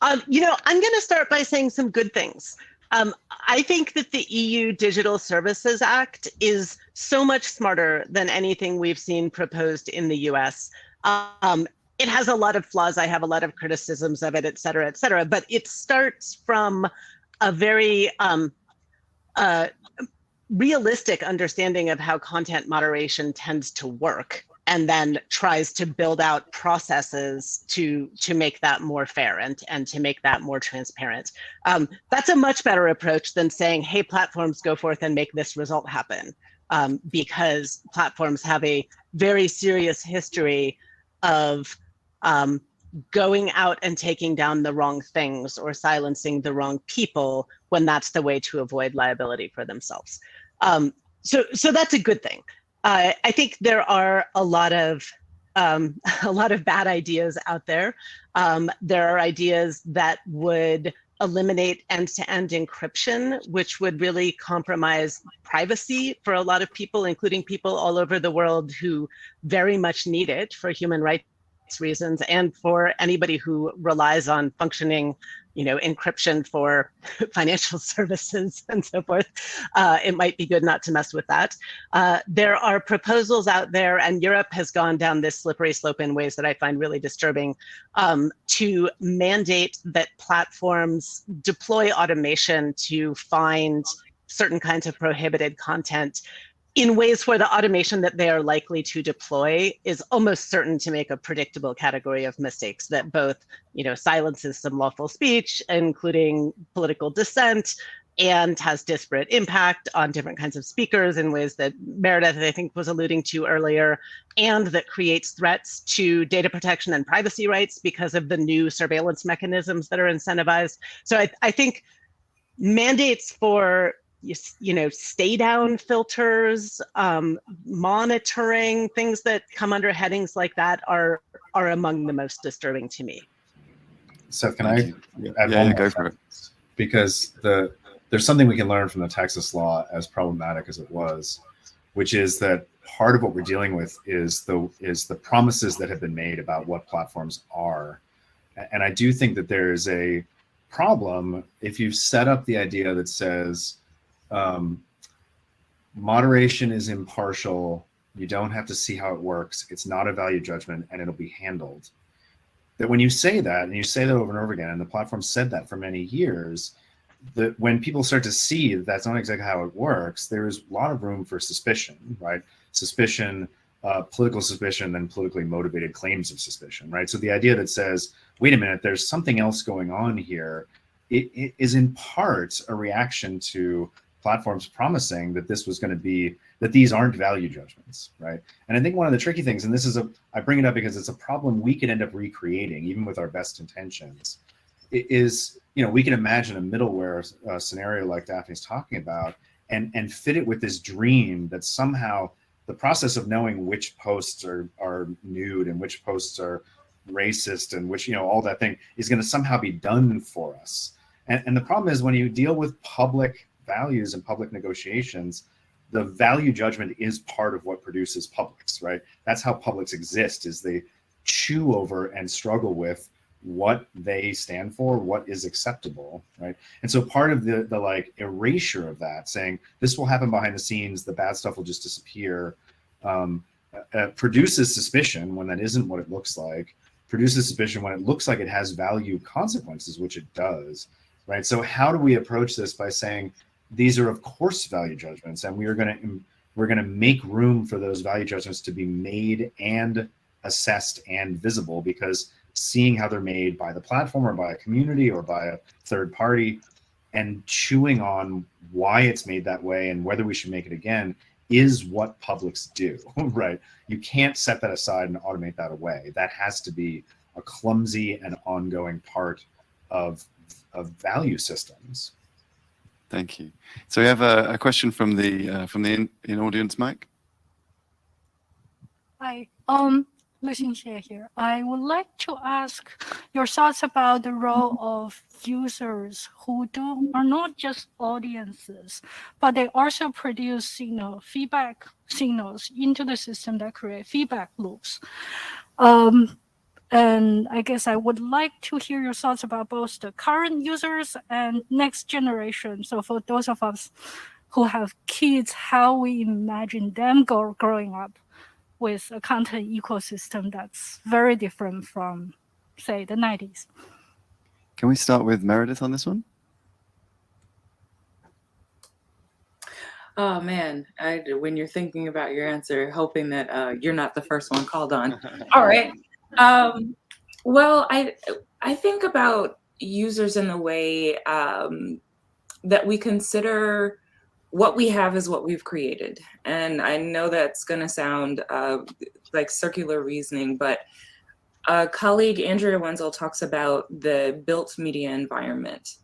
C: I'm going to start by saying some good things. I think that the EU Digital Services Act is so much smarter than anything we've seen proposed in the US. It has a lot of flaws. I have a lot of criticisms of it, et cetera, but it starts from a very realistic understanding of how content moderation tends to work, and then tries to build out processes to make that more fair and to make that more transparent. That's a much better approach than saying, hey, platforms, go forth and make this result happen, because platforms have a very serious history of going out and taking down the wrong things or silencing the wrong people when that's the way to avoid liability for themselves. So that's a good thing. I think there are a lot of bad ideas out there. There are ideas that would eliminate end-to-end encryption, which would really compromise privacy for a lot of people, including people all over the world who very much need it for human rights reasons, and for anybody who relies on functioning, encryption for financial services and so forth. It might be good not to mess with that. There are proposals out there, and Europe has gone down this slippery slope in ways that I find really disturbing, to mandate that platforms deploy automation to find certain kinds of prohibited content in ways where the automation that they are likely to deploy is almost certain to make a predictable category of mistakes that both, silences some lawful speech, including political dissent, and has disparate impact on different kinds of speakers in ways that Meredith, I think, was alluding to earlier, and that creates threats to data protection and privacy rights because of the new surveillance mechanisms that are incentivized. So I think mandates for stay down filters, monitoring, things that come under headings like that are among the most disturbing to me.
B: Seth, can I add
A: one? Yeah, go for it.
B: because there's something we can learn from the Texas law, as problematic as it was, which is that part of what we're dealing with is the promises that have been made about what platforms are. And I do think that there is a problem if you've set up the idea that says moderation is impartial, you don't have to see how it works, it's not a value judgment, and it'll be handled. That when you say that, and you say that over and over again, and the platform said that for many years, that when people start to see that that's not exactly how it works, there's a lot of room for suspicion, right? Suspicion, political suspicion, then politically motivated claims of suspicion, right? So the idea that says, wait a minute, there's something else going on here, it is in part a reaction to platforms promising that this was going to be, that these aren't value judgments, right? And I think one of the tricky things, and this is I bring it up because it's a problem we could end up recreating, even with our best intentions, is, we can imagine a middleware scenario like Daphne's talking about and fit it with this dream that somehow the process of knowing which posts are nude and which posts are racist and which, all that thing is going to somehow be done for us. And the problem is when you deal with public values and public negotiations, the value judgment is part of what produces publics, right? That's how publics exist, is they chew over and struggle with what they stand for, what is acceptable, right? And so part of the like erasure of that, saying this will happen behind the scenes, the bad stuff will just disappear, produces suspicion when that isn't what it looks like, produces suspicion when it looks like it has value consequences, which it does, right? So how do we approach this by saying these are of course value judgments, and we're going to make room for those value judgments to be made and assessed and visible, because seeing how they're made by the platform or by a community or by a third party and chewing on why it's made that way and whether we should make it again is what publics do, right? You can't set that aside and automate that away. That has to be a clumsy and ongoing part of value systems.
A: Thank you. So we have a question from the in-audience mic.
F: Hi, Lucian Xie here. I would like to ask your thoughts about the role of users who are not just audiences, but they also produce, feedback signals into the system that create feedback loops. And I guess I would like to hear your thoughts about both the current users and next generation. So for those of us who have kids, how we imagine them growing up with a content ecosystem that's very different from, say, the 90s.
A: Can we start with Meredith on this one?
E: Oh man, when you're thinking about your answer, hoping that you're not the first one called on. All right. Well, I think about users in the way that we consider what we have is what we've created. And I know that's going to sound like circular reasoning, but a colleague, Andrea Wenzel, talks about the built media environment.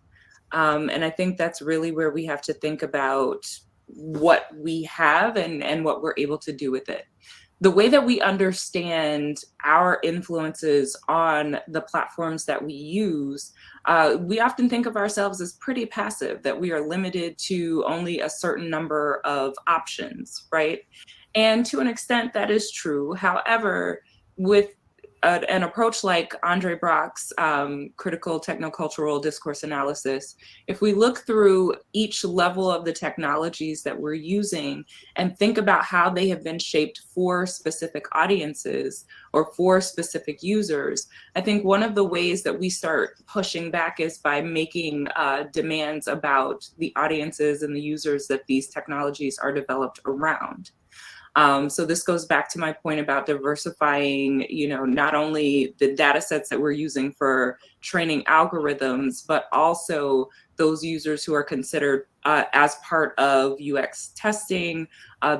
E: And I think that's really where we have to think about what we have and what we're able to do with it. The way that we understand our influences on the platforms that we use, we often think of ourselves as pretty passive, that we are limited to only a certain number of options, right? And to an extent, that is true. However, with an approach like Andre Brock's critical technocultural discourse analysis, if we look through each level of the technologies that we're using and think about how they have been shaped for specific audiences or for specific users, I think one of the ways that we start pushing back is by making demands about the audiences and the users that these technologies are developed around. So this goes back to my point about diversifying, not only the data sets that we're using for training algorithms, but also those users who are considered as part of UX testing,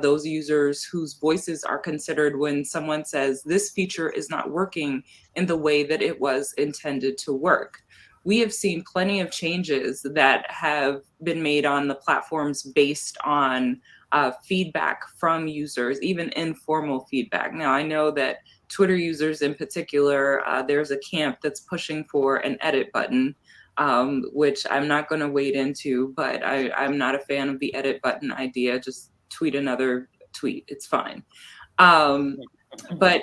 E: those users whose voices are considered when someone says this feature is not working in the way that it was intended to work. We have seen plenty of changes that have been made on the platforms based on feedback from users, even informal feedback. Now, I know that Twitter users in particular, there's a camp that's pushing for an edit button. which I'm not going to wade into, but I'm not a fan of the edit button idea. Just tweet another tweet. It's fine. But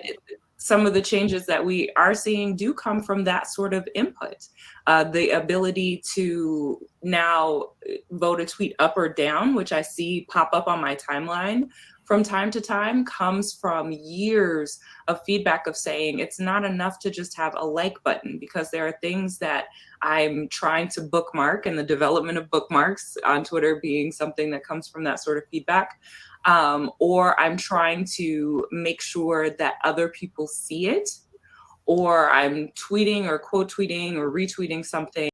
E: some of the changes that we are seeing do come from that sort of input. The ability to now vote a tweet up or down, which I see pop up on my timeline from time to time, comes from years of feedback of saying it's not enough to just have a like button, because there are things that I'm trying to bookmark, and the development of bookmarks on Twitter being something that comes from that sort of feedback. Or I'm trying to make sure that other people see it, or I'm tweeting or quote tweeting or retweeting something